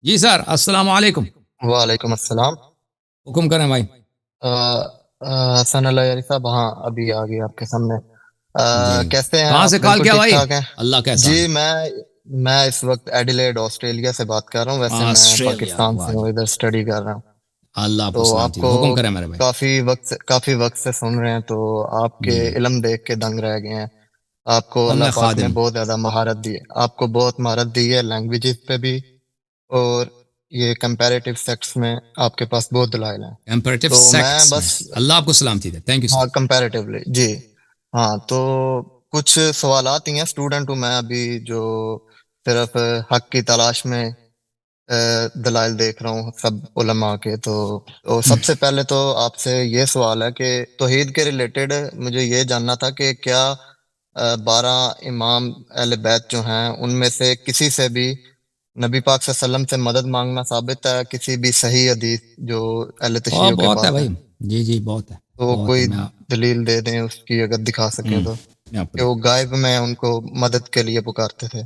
جی سر، السلام علیکم۔ وعلیکم السلام۔ حکم کریں بھائی۔ حسن اللہ یاری صاحب، ہاں ابھی آ گئی آپ کے سامنے۔ جی، کیسے ہیں کہاں آپ؟ سے کال بالکل کیا ٹھیک بھائی؟ ٹھاک ہیں؟ اللہ کیسا جی ہے؟ میں اس وقت ایڈیلیڈ آسٹریلیا سے بات کر رہا ہوں، ویسے میں آسٹریلیا، پاکستان سے واہ ہوں، جی، ادھر اسٹڈی کر رہا ہوں۔ اللہ آپ تو کو آپ سلامتی دے۔ کو حکم کریں میرے بھائی۔ کافی وقت سے سن رہے ہیں، تو آپ کے جی، علم دیکھ کے دنگ رہ گئے ہیں۔ آپ کو قوم اللہ میں پاک نے خادم، بہت زیادہ مہارت دی ہے، آپ کو بہت مہارت دی ہے لینگویجز پہ بھی، اور یہ کمپیریٹیو سیکٹس میں آپ کے پاس بہت دلائل ہیں۔ کمپیریٹیو تو میں سیکٹس بس، میں، اللہ آپ کو سلامتی دے، تھینک یو سر۔ ہاں کمپیریٹیولی جی، ہاں تو کچھ سوالات ہی ہیں، اسٹوڈنٹ ہوں میں ابھی، جو صرف حق کی تلاش میں دلائل دیکھ رہا ہوں سب علماء کے۔ تو سب سے پہلے تو آپ سے یہ سوال ہے کہ توحید کے ریلیٹڈ مجھے یہ جاننا تھا کہ کیا 12 امام اہل بیت جو ہیں ان میں سے کسی سے بھی نبی پاک صلی اللہ علیہ وسلم سے مدد مانگنا ثابت ہے؟ کسی بھی صحیح حدیث جو اہل تشیع کے بہت ہے پاس ہے، بھائی، جی جی بہت ہے، تو بہت ہے۔ کوئی دلیل دے دیں اس کی اگر دکھا سکیں تو، میں آپ کو کہ وہ دیکھتا ہوں۔ غائب میں ان کو مدد کے لیے پکارتے تھے۔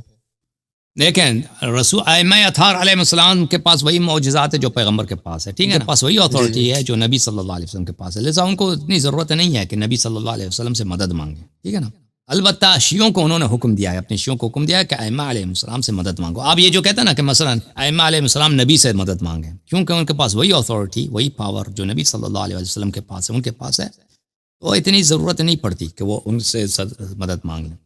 دیکھیں، رسول ائمہ اطہار علیہ السلام کے پاس وہی معجزات ہے جو پیغمبر کے پاس ہے، ٹھیک ہے نا، پاس وہی جی جی اتھارٹی ہے جو نبی صلی اللہ علیہ وسلم کے پاس ہے، لہٰذا ان کو اتنی ضرورت نہیں ہے کہ نبی صلی اللہ علیہ وسلم سے مدد مانگیں، ٹھیک ہے نا۔ البتہ شیعوں کو انہوں نے حکم دیا ہے، اپنے شیعوں کو حکم دیا ہے کہ ائمہ علیہ السلام سے مدد مانگو۔ آپ یہ جو کہتے ہیں نا کہ مثلا ائمہ علیہ السلام نبی سے مدد مانگیں، کیونکہ ان کے پاس وہی اتھارٹی، وہی پاور جو نبی صلی اللہ علیہ وسلم کے پاس ہے، ان کے پاس ہے، تو اتنی ضرورت نہیں پڑتی کہ وہ ان سے مدد مانگ لیں۔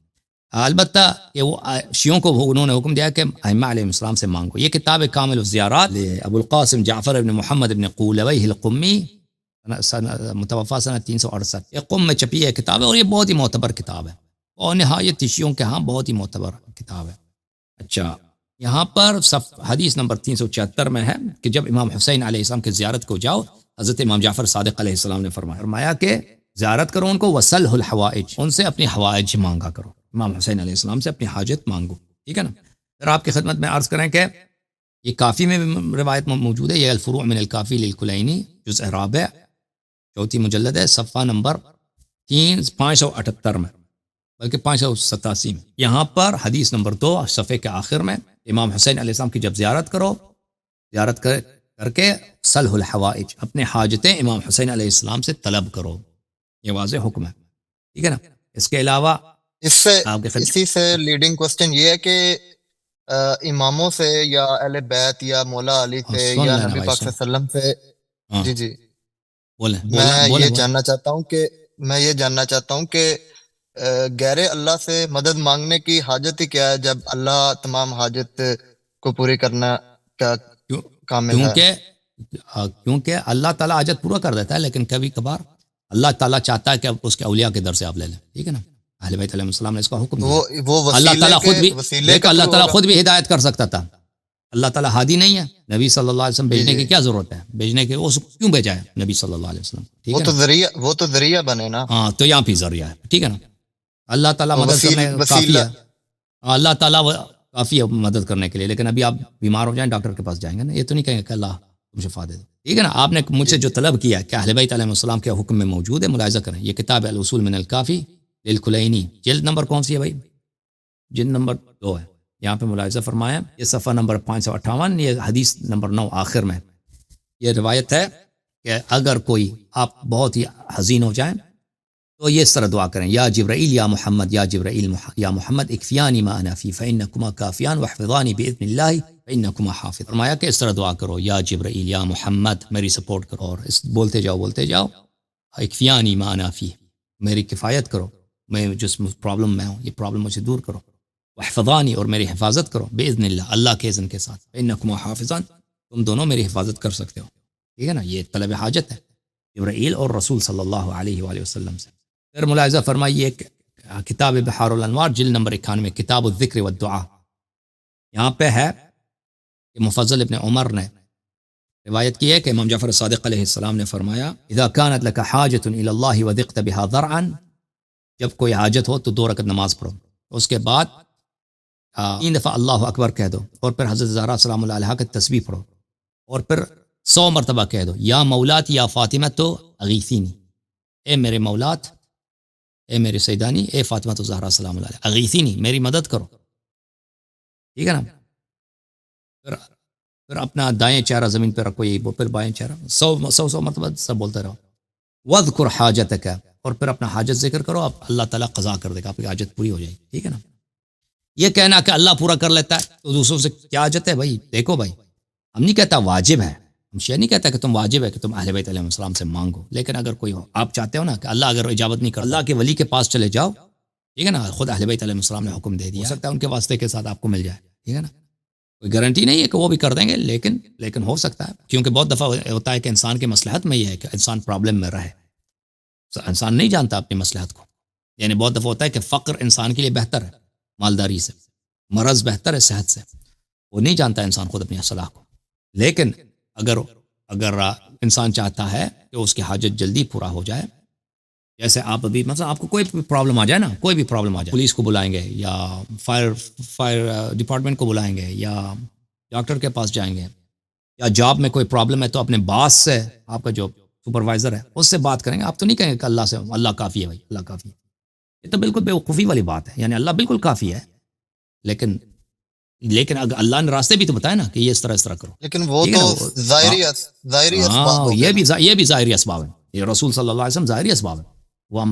البتہ کہ وہ شیعوں کو انہوں نے حکم دیا کہ ائمہ علیہ السلام سے مانگو۔ یہ کتاب کامل الزیارات ابو القاسم جعفر ابن محمد ابن قولویہ القمی، متوفہ سنہ 368، یہ قم میں چھپی ہے کتاب ہے، اور یہ بہت ہی معتبر کتاب ہے، اور نہایت شیعوں کے ہاں بہت ہی معتبر کتاب ہے۔ اچھا، یہاں پر حدیث نمبر 376 میں ہے کہ جب امام حسین علیہ السلام کی زیارت کو جاؤ، حضرت امام جعفر صادق علیہ السلام نے فرمایا کہ زیارت کرو ان کو، وصلہ الحوائج، ان سے اپنی حوائج مانگا کرو، امام حسین علیہ السلام سے اپنی حاجت مانگو، ٹھیک ہے نا۔ پھر آپ کی خدمت میں عرض کریں کہ یہ کافی میں بھی روایت موجود ہے، یہ الفروع من الکافی للکلینی، جزء رابع، چوتھی مجلد ہے، صفحہ نمبر 578 میں، بلکہ 587 میں۔ یہاں پر حدیث نمبر 2 صفحے کے آخر میں، امام حسین علیہ السلام کی جب زیارت کرو، زیارت کر کے صلح الحوائج، اپنے حاجتیں امام حسین علیہ السلام سے طلب کرو، یہ واضح حکم ہے، ٹھیک ہے نا۔ اس کے علاوہ اس سے آپ کے اسی سے لیڈنگ کوسچن یہ ہے کہ اماموں سے یا اہل بیت یا مولا علی سے سن یا لینا نبی بھائی، پاک سن، صلی اللہ علیہ وسلم سے، ہاں، جی جی، بولیں بولیں میں بولیں یہ بولیں۔ جاننا چاہتا ہوں کہ غیر اللہ سے مدد مانگنے کی حاجت ہی کیا ہے، جب اللہ تمام حاجت کو پوری کرنا کا کیوں؟ کامل ہے؟ کیونکہ اللہ تعالیٰ حاجت پورا کر دیتا ہے، لیکن کبھی کبھار اللہ تعالیٰ چاہتا ہے کہ اس کے اولیاء کے در سے آپ لے لیں، ٹھیک ہے نا۔ اہل بیت علیہ السلام نے اس کا حکم تو دیا۔ وہ اللہ تعالیٰ خود بھی، وسیلے دیکھو کے اللہ تھرو تعالیٰ ہوگا؟ خود بھی ہدایت کر سکتا تھا، اللہ تعالیٰ ہادی نہیں ہے، نبی صلی اللہ علیہ وسلم جی بھیجنے جی، کی کیا ضرورت ہے، بھیجنے کے اس کیوں بھیجا ہے نبی صلی اللہ علیہ وسلم، ٹھیک ہے نا۔ وہ تو ذریعہ بنے نا، ہاں، تو یہاں بھی ذریعہ ہے، ٹھیک ہے نا۔ اللہ تعالیٰ اور مدد کرنے کافی وسیلہ، ہے، اللہ تعالیٰ کافی ہے مدد کرنے کے لیے، لیکن ابھی آپ بیمار ہو جائیں ڈاکٹر کے پاس جائیں گے نا، یہ تو نہیں کہیں گے کہ اللہ تم شفا دے دو، ٹھیک ہے نا۔ آپ نے مجھ جی سے جو طلب کیا کہ اہل بیت علیہ السلام کے حکم میں موجود ہے، ملاحظہ کریں، یہ کتاب ہے الاصول من الکافی للکلینی، جلد نمبر کون سی ہے بھائی؟ جلد نمبر 2 ہے، یہاں پہ ملاحظہ فرمایا، یہ صفحہ نمبر 558، یہ حدیث نمبر 9 آخر میں یہ روایت ہے کہ اگر کوئی آپ بہت ہی حزین ہو جائیں تو یہ اس طرح دعا کریں، یا جبرائیل یا محمد، یا جبرائیل یا محمد اکفیانی ما انا فی فانکما کافیان واحفظانی باذن اللہ فانکما حافظ۔ فرمایا کہ اس طرح دعا کرو، یا جبرائیل یا محمد میری سپورٹ کرو، اور بولتے جاؤ، اکفیانی ما انا فی، میری کفایت کرو، میں جس پرابلم میں ہوں یہ پرابلم مجھے دور کرو، واحفظانی، اور میری حفاظت کرو، باذن اللہ، اللہ کے اذن کے ساتھ، فانکما حافظان، تم دونوں میری حفاظت کر سکتے ہو، ٹھیک ہے نا۔ یہ طلب حاجت ہے جبرائیل اور رسول صلی اللہ علیہ وآلہ وسلم سے۔ پھر ملاحظہ فرمائیے کہ کتاب بحار الانوار جلد نمبر 91، کتاب الذکر والدعاء، یہاں پہ ہے کہ مفضل ابن عمر نے روایت کی ہے کہ امام جعفر صادق علیہ السلام نے فرمایا، اذا كانت لك حاجة الى الله وذقت بها ذرعا، جب کوئی حاجت ہو تو 2 رکعت نماز پڑھو، اس کے بعد 3 دفعہ اللہ اکبر کہہ دو، اور پھر حضرت زہرا سلام اللہ علیہا کی تسبیح پڑھو، اور پھر 100 مرتبہ کہہ دو، یا مولات یا فاطمہ تو اغیثینی، اے میرے مولات، اے میری سیدانی، اے فاطمہ تو زہرا سلام اللہ علیہ، اغیثینی، میری مدد کرو، ٹھیک ہے نا۔ پھر پھر اپنا دائیں چہرہ زمین پہ رکھو، یہی پھر بائیں چہرہ، 100 مرتبہ سب بولتے رہو. وَاذْكُرْ حَاجَتَكَ، اور پھر اپنا حاجت ذکر کرو، اب اللہ تعالیٰ قضا کر دے گا، آپ کی حاجت پوری ہو جائے گی. ٹھیک ہے نا. یہ کہنا کہ اللہ پورا کر لیتا ہے تو دوسروں سے کیا حاجت ہے بھائی؟ دیکھو بھائی، ہم نہیں کہتا واجب ہے، ہم شیعہ نہیں کہتا کہ تم واجب ہے کہ تم اہل بیت علیہ السلام سے مانگو، لیکن اگر کوئی ہو آپ چاہتے ہو نا کہ اللہ اگر اجابت نہیں کر، اللہ کے ولی کے پاس چلے جاؤ. ٹھیک ہے نا. خود اہل بیت علیہ السلام نے حکم دے دیا، ہو سکتا ہے ان کے واسطے کے ساتھ آپ کو مل جائے. ٹھیک ہے نا. کوئی گارنٹی نہیں ہے کہ وہ بھی کر دیں گے، لیکن ہو سکتا ہے، کیونکہ بہت دفعہ ہوتا ہے کہ انسان کے مصلحت میں یہ ہے کہ انسان پرابلم میں رہے، انسان نہیں جانتا اپنی مصلحت کو. یعنی بہت دفعہ ہوتا ہے کہ فقر انسان کے لیے بہتر ہے مالداری سے، مرض بہتر ہے صحت سے، وہ نہیں جانتا انسان خود اپنی اصلاح کو. لیکن اگر انسان چاہتا ہے کہ اس کی حاجت جلدی پورا ہو جائے، جیسے آپ ابھی مثلا آپ کو کوئی بھی پرابلم آ جائے نا، کوئی بھی پرابلم آ جائے، پولیس کو بلائیں گے یا فائر ڈپارٹمنٹ کو بلائیں گے یا ڈاکٹر کے پاس جائیں گے، یا جاب میں کوئی پرابلم ہے تو اپنے باس سے، آپ کا جو سپروائزر ہے اس سے بات کریں گے. آپ تو نہیں کہیں گے کہ اللہ سے، اللہ کافی ہے بھائی، اللہ کافی ہے. یہ تو بالکل بیوقوفی والی بات ہے. یعنی اللہ بالکل کافی ہے، لیکن اگر اللہ نے راستے بھی تو بتائے نا کہ یہ اس طرح کرو. لیکن وہ ٹھیک ہے تو نا. ظاہری اسباب ہو گئے. یہ بھی ظاہری اسباب ہیں. یہ رسول صلی اللہ علیہ وسلم ظاہری اسباب ہیں. وہ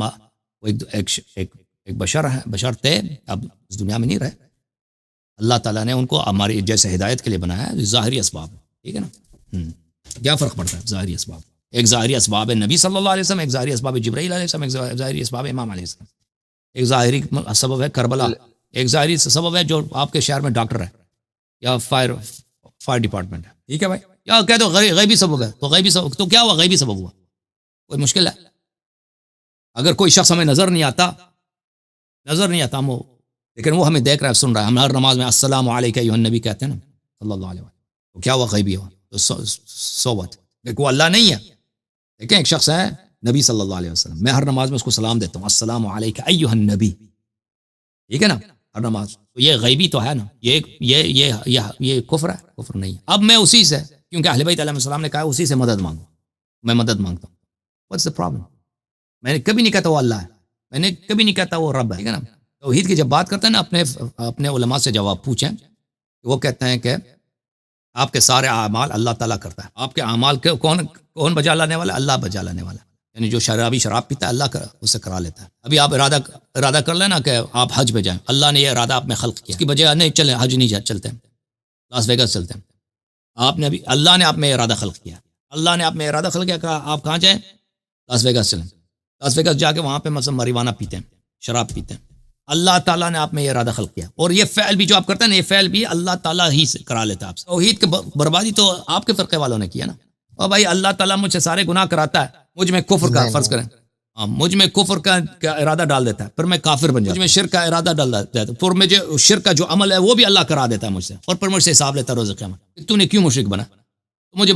ایک بشر تھے، اب اس دنیا میں نہیں رہے. اللہ تعالیٰ نے ان کو ہماری جیسے ہدایت کے لیے بنایا ہے. ظاہری اسباب ہے. ٹھیک ہے نا. کیا فرق پڑتا ہے ظاہری اسباب؟ ایک ظاہری اسباب ہے نبی صلی اللہ علیہ وسلم، ایک ظاہری اسباب ہے جبرائیل علیہ السلام، ایک ظاہری اسباب ہے امام علیہ السلام، ایک ظاہری سبب ہے کربلا، ایک ظاہری سبب ہے جو آپ کے شہر میں ڈاکٹر ہے یا فائر ڈپارٹمنٹ ہے. ٹھیک ہے بھائی. یا کہہ دو غیبی سبب ہے، تو غیبی سبب تو کیا ہوا؟ غیبی سبب ہوا، کوئی مشکل ہے. اگر کوئی شخص ہمیں نظر نہیں آتا ہم لیکن وہ ہمیں دیکھ رہا ہے، سن رہا ہے. ہم ہر نماز میں السلام علیکہ ایھا النبی کہتے ہیں نا صلی اللہ علیہ وسلم، تو کیا ہوا؟ غیبی ہوا. تو صوبت لیکن وہ اللہ نہیں ہے. دیکھیں ایک شخص ہے نبی صلی اللہ علیہ وسلم، میں ہر نماز میں اس کو سلام دیتا ہوں، السلام علیکہ ایھا النبی. ٹھیک ہے نا. ہر نماز تو یہ غیبی تو ہے نا. یہ کفر ہے؟ کفر نہیں. اب میں اسی سے، کیونکہ اہل بیت علیہ السلام نے کہا اسی سے مدد مانگو، میں مدد مانگتا ہوں. What's the problem? میں نے کبھی نہیں کہتا وہ اللہ ہے، میں نے کبھی نہیں کہتا وہ رب ہے. ٹھیک ہے نا. توحید کی جب بات کرتے ہیں نا، اپنے علماء سے جواب پوچھیں. وہ کہتے ہیں کہ آپ کے سارے اعمال اللہ تعالیٰ کرتا ہے. آپ کے اعمال کون بجا لانے والا؟ اللہ بجا لانے والا. یعنی جو شراب پیتا ہے اللہ اس سے کرا لیتا ہے. ابھی آپ ارادہ کر لینا کہ آپ حج پہ جائیں، اللہ نے یہ ارادہ آپ میں خلق کیا، اس کی بجائے نہیں چلیں، حج نہیں چلتے ہیں، لاس ویگس چلتے ہیں. آپ نے اللہ نے آپ میں ارادہ خلق کیا، اللہ نے آپ میں ارادہ خلق کیا کہ آپ کہاں جائیں؟ لاس ویگس چلیں. لاس ویگس جا کے وہاں پہ مثلا مریوانہ پیتے ہیں، شراب پیتے ہیں. اللہ تعالیٰ نے آپ میں یہ ارادہ خلق کیا، اور یہ فعل بھی جو آپ کرتے ہیں نا، یہ فعل بھی اللہ تعالیٰ ہی سے کرا لیتا ہے آپ سے. توحید کی بربادی تو آپ کے فرقے والوں نے کیا نا. اور بھائی اللہ تعالیٰ مجھ سے سارے گناہ کراتا ہے، مجھ میں کفر کا فرض کریں، مجھ میں کفر کا ارادہ ڈال دیتا ہے، پھر میں کافر بن جاتا ہوں. مجھ میں شرک کا ارادہ ڈال دیتا ہے، پھر مجھے شرک کا جو عمل ہے وہ بھی اللہ کرا دیتا ہے مجھ سے، اور پھر مجھ سے حساب لیتا ہے روز قیامت. تو نے کیوں مشرک بنا؟ مجھے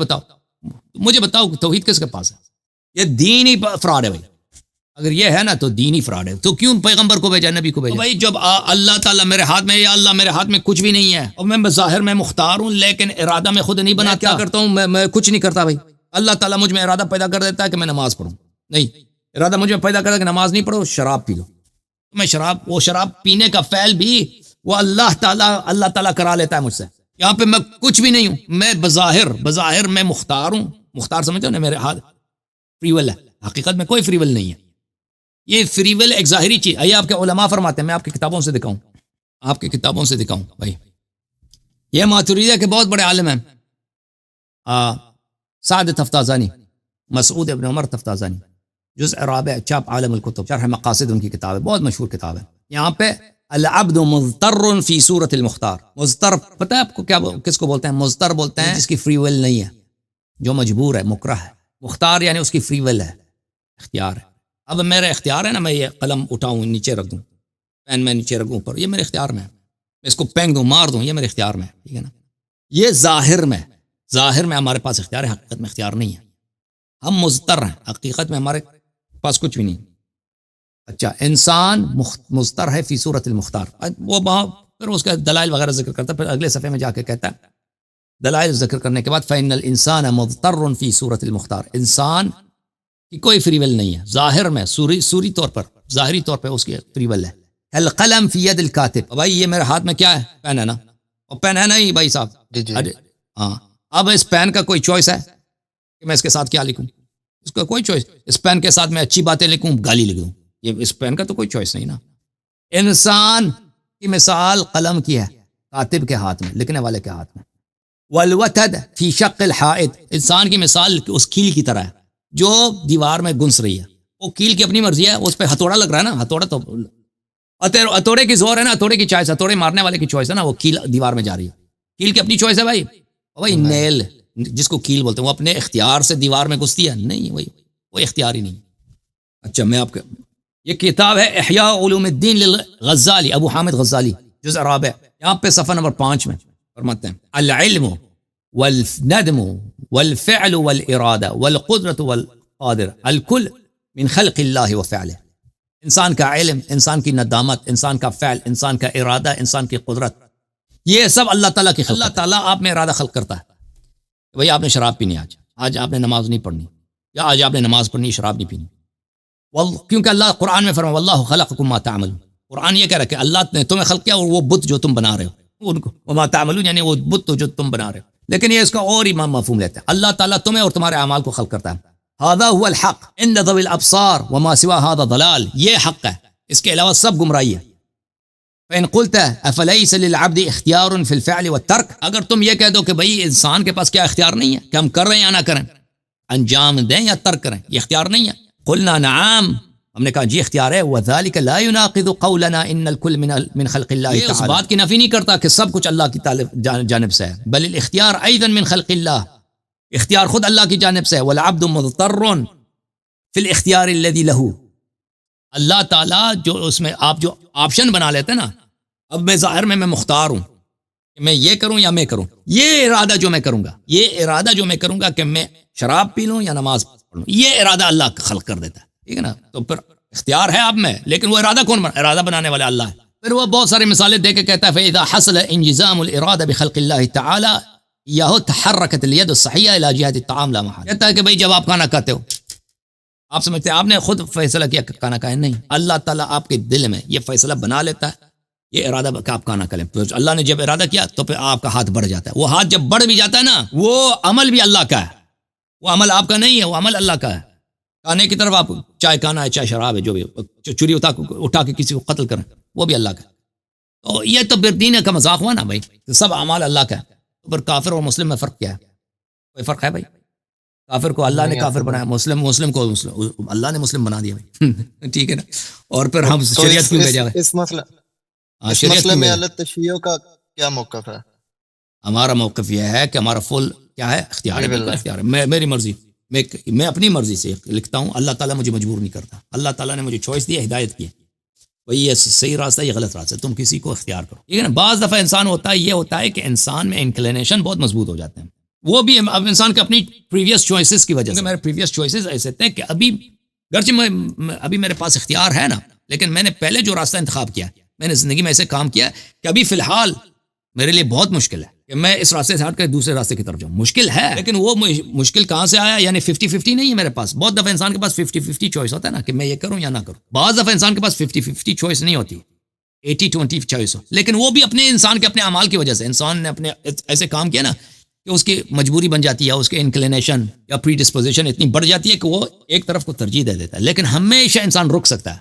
بتاؤ توحید کس کے پاس ہے؟ یہ دین ہی فراڈ ہے بھائی. اگر یہ ہے نا تو دین ہی فراڈ ہے. تو کیوں پیغمبر کو بھیجا، نبی کو بھیجا؟ بھائی جب اللہ تعالیٰ میرے ہاتھ میں، یا اللہ میرے ہاتھ میں کچھ بھی نہیں ہے، اور میں ظاہر میں مختار ہوں، لیکن ارادہ میں خود نہیں بنا. کیا کرتا ہوں میں کچھ نہیں کرتا بھائی. اللہ تعالیٰ مجھ میں ارادہ پیدا کر دیتا ہے کہ میں نماز پڑھوں، نہیں، ارادہ مجھ میں پیدا کر دیتا ہے کہ نماز نہیں پڑھو، شراب پی لو. میں وہ شراب پینے کا فعل بھی وہ اللہ تعالیٰ کرا لیتا ہے مجھ سے. یہاں پہ میں کچھ بھی نہیں ہوں، میں بظاہر میں مختار ہوں. مختار سمجھتے ہو نا، میرے ہاتھ فری ول ہے، حقیقت میں کوئی فری ول نہیں ہے. یہ فری ول ایک ظاہری چیز ہے. آپ کے علماء فرماتے ہیں، میں آپ کی کتابوں سے دکھاؤں بھائی. یہ ماتریدیہ کے بہت بڑے عالم ہیں، سعد تفتازانی، مسعود ابن عمر تفتازانی، جزء رابع، چاپ عالم الکتب، شرح مقاصد ان کی کتاب ہے، بہت مشہور کتاب ہے. یہاں پہ العبد مضطر فی صورت المختار. مضطر پتہ ہے آپ کو کیا کس کو بولتے ہیں؟ مضطر بولتے ہیں جس کی فری ول نہیں ہے، جو مجبور ہے، مکرہ ہے. مختار یعنی اس کی فری ول ہے، اختیار ہے. اب میرا اختیار ہے نا، میں یہ قلم اٹھاؤں نیچے رکھ دوں، پین میں نیچے رکھوں اوپر، یہ میرے اختیار میں ہے. میں اس کو پھینک دوں، مار دوں، یہ میرے اختیار میں ہے. ٹھیک ہے نا. یہ ظاہر میں ہمارے پاس اختیار ہے، حقیقت میں اختیار نہیں ہے. ہم مضطر ہیں، حقیقت میں ہمارے پاس کچھ بھی نہیں. اچھا، انسان مضطر ہے فی صورت المختار. وہ پھر اس کا دلائل وغیرہ ذکر کرتا ہے. پھر اگلے صفحے میں جا کے کہتا ہے، دلائل ذکر کرنے کے بعد فَإِنَّ الْإِنسَانَ مُضْطَرٌ فِي صُورَةِ الْمُخْتَارِ. انسان کی کوئی فری ول نہیں ہے ظاہر میں، سوری طور پر، ظاہری طور پہ اس کی فری ول ہے. القلم فی ید الکاتب. بھائی یہ میرے ہاتھ میں کیا ہے؟ پین ہے نا، اور پین ہے نا ہی بھائی صاحب. جی. ہاں، اب اس پین کا کوئی چوائس ہے کہ میں اس کے ساتھ کیا لکھوں؟ اس کا کوئی چوائس. اس پین کے ساتھ میں اچھی باتیں لکھوں گالی لکھ دوں، یہ اس پین کا تو کوئی چوائس نہیں نا. انسان کی مثال قلم کی ہے، کاتب کے ہاتھ میں، لکھنے والے کے ہاتھ میں. والوتد فی شق الحائط، انسان کی مثال اس کیل کی طرح ہے جو دیوار میں گنس رہی ہے. وہ کیل کی اپنی مرضی ہے، اس پہ ہتھوڑا لگ رہا ہے نا، ہتھوڑا تو ہتھوڑے کی زور ہے نا، ہتھوڑے کی چوائس، ہتھوڑے مارنے والے کی چوائس ہے نا. وہ کیل دیوار میں جا رہی ہے، کیل کی اپنی چوائس ہے بھائی. نیل جس کو کیل بولتے ہیں، وہ اپنے اختیار سے دیوار میں گھستی ہے نہیں، وہ اختیار ہی نہیں. اچھا میں آپ کا یہ کتاب ہے احیاء علوم الدین للغزالی، ابو حامد غزالی، جزء رابع، یہاں پہ صفحہ نمبر 5 میں فرماتے ہیں العلم والندم والفعل والارادہ والقدرۃ والقادر الکل من خلق اللہ وفعلہ. انسان کا علم، انسان کی ندامت، انسان کا فعل، انسان کا ارادہ، انسان کی قدرت، یہ سب اللہ تعالیٰ کی خلق. اللہ تعالیٰ آپ میں ارادہ خلق کرتا ہے. بھئی آپ نے شراب پینی، آج آپ نے نماز نہیں پڑھنی، یا آج آپ نے نماز پڑھنی شراب نہیں پینی، کیونکہ اللہ قرآن میں فرمایا واللہ خلقکم ما تعملون. قرآن یہ کہہ رہا ہے کہ اللہ نے تمہیں خلق کیا اور وہ بت جو تم بنا رہے ہو ان کو، وما تعملون یعنی وہ بت جو تم بنا رہے ہو. لیکن یہ اس کا اور ہی مفہوم لیتے ہیں، اللہ تعالیٰ تمہیں اور تمہارے اعمال کو خلق کرتا ہے. هذا هو الحق عند ذوي الابصار وما سوى هذا ضلال، یہ حق ہے، اس کے علاوہ سب گمراہی ہے. فإن قلت أفليس للعبد اختیار في الفعل والترك، اگر تم یہ کہہ دو کہ بھئی انسان کے پاس کیا اختیار نہیں ہے کہ ہم کر رہے ہیں یا نہ کریں، انجام دیں یا ترک کریں، یہ اختیار نہیں ہے. قلنا نعم، ہم نے کہا جی اختیار ہے. وذلك لا يناقض قولنا ان الكل من خلق اللہ تعالی، اس بات کی نفی نہیں کرتا کہ سب کچھ اللہ کی جانب سے ہے، بل الاختیار ايضا من خلق اللہ، اختیار خود اللہ کی جانب سے ہے. والعبد مضطر في الاختیار الذي له، اللہ تعالیٰ جو اس میں آپ جو آپشن بنا لیتے ہیں نا، اب میں ظاہر میں مختار ہوں کہ میں یہ کروں یا میں کروں، یہ ارادہ جو میں کروں گا، یہ ارادہ جو میں کروں گا کہ میں شراب پی لوں یا نماز پڑھوں، یہ ارادہ اللہ خلق کر دیتا ہے، ٹھیک ہے نا. تو پھر اختیار ہے آپ میں، لیکن وہ ارادہ کون ارادہ بنانے والا اللہ ہے. پھر وہ بہت ساری مثالیں دے کے کہتا ہے فَإِذَا حَصَلَ انجزام الارادہ بخلق اللہ تعالی یہو تحرکت الید الصحیحہ الی جہت الطعام لا محالہ. کہتا ہے کہ بھئی جب آپ کھانا کھاتے ہو، آپ سمجھتے ہیں آپ نے خود فیصلہ کیا کھانا کھائیں، نہیں، اللہ تعالیٰ آپ کے دل میں یہ فیصلہ بنا لیتا ہے، یہ ارادہ کہ آپ کھانا کھلیں. اللہ نے جب ارادہ کیا تو پھر آپ کا ہاتھ بڑھ جاتا ہے. وہ ہاتھ جب بڑھ بھی جاتا ہے نا، وہ عمل بھی اللہ کا ہے، وہ عمل آپ کا نہیں ہے، وہ عمل اللہ کا ہے. کھانے کی طرف آپ چائے کھانا ہے، چائے شراب ہے، جو بھی چوری اٹھا کے کسی کو قتل کریں، وہ بھی اللہ کا ہے. تو یہ تو پھر دین کا مذاق ہوا نا بھائی، سب اعمال اللہ کا ہے. تو پھر کافر اور مسلم میں فرق کیا ہے؟ کوئی فرق ہے بھائی؟ کافر کو اللہ نے کافر بنایا، مسلم کو اللہ نے مسلم بنا دیا بھائی. ٹھیک ہے نا. اور پھر ہم شریعت کیوں بھیجا ہے؟ اس مسئلے میں اہل تشیع کا کیا موقف ہے؟ ہمارا موقف یہ ہے کہ ہمارا فل کیا ہے، اختیار ہے، اختیار ہے. میری مرضی، میں اپنی مرضی سے لکھتا ہوں، اللہ تعالیٰ مجھے مجبور نہیں کرتا. اللہ تعالیٰ نے مجھے چوائس دی، ہدایت کی ہے، بھئی یہ صحیح راستہ، یہ غلط راستہ، تم کسی کو اختیار کرو. ٹھیک ہے نا. بعض دفعہ انسان یہ ہوتا ہے کہ انسان میں انکلینیشن بہت مضبوط ہو جاتے ہیں، وہ بھی اب انسان کے اپنی پریویس چوائسز کی وجہ سے. میرے پریویس چوائسز ایسے تھے کہ گرچہ ابھی میرے پاس اختیار ہے نا، لیکن میں نے پہلے جو راستہ انتخاب کیا، میں نے زندگی میں ایسے کام کیا کہ ابھی فی الحال میرے لیے بہت مشکل ہے کہ میں اس راستے سے ہٹ کر دوسرے راستے کی طرف جاؤں. مشکل ہے، لیکن وہ مشکل کہاں سے آیا؟ یعنی 50-50 نہیں ہے میرے پاس. بہت دفعہ انسان کے پاس 50-50 چوائس ہوتا ہے نا کہ میں یہ کروں یا نہ کروں. بعض دفعہ انسان کے پاس 50-50 چوائس نہیں ہوتی، 80-20 چوائس ہو، لیکن وہ بھی اپنے انسان کے اپنے اعمال کی وجہ سے. انسان نے اپنے ایسے کام کیا نا کہ اس کی مجبوری بن جاتی ہے، اس کے انکلینیشن یا پری ڈسپوزیشن اتنی بڑھ جاتی ہے کہ وہ ایک طرف کو ترجیح دے دیتا ہے. لیکن ہمیشہ انسان رک سکتا ہے.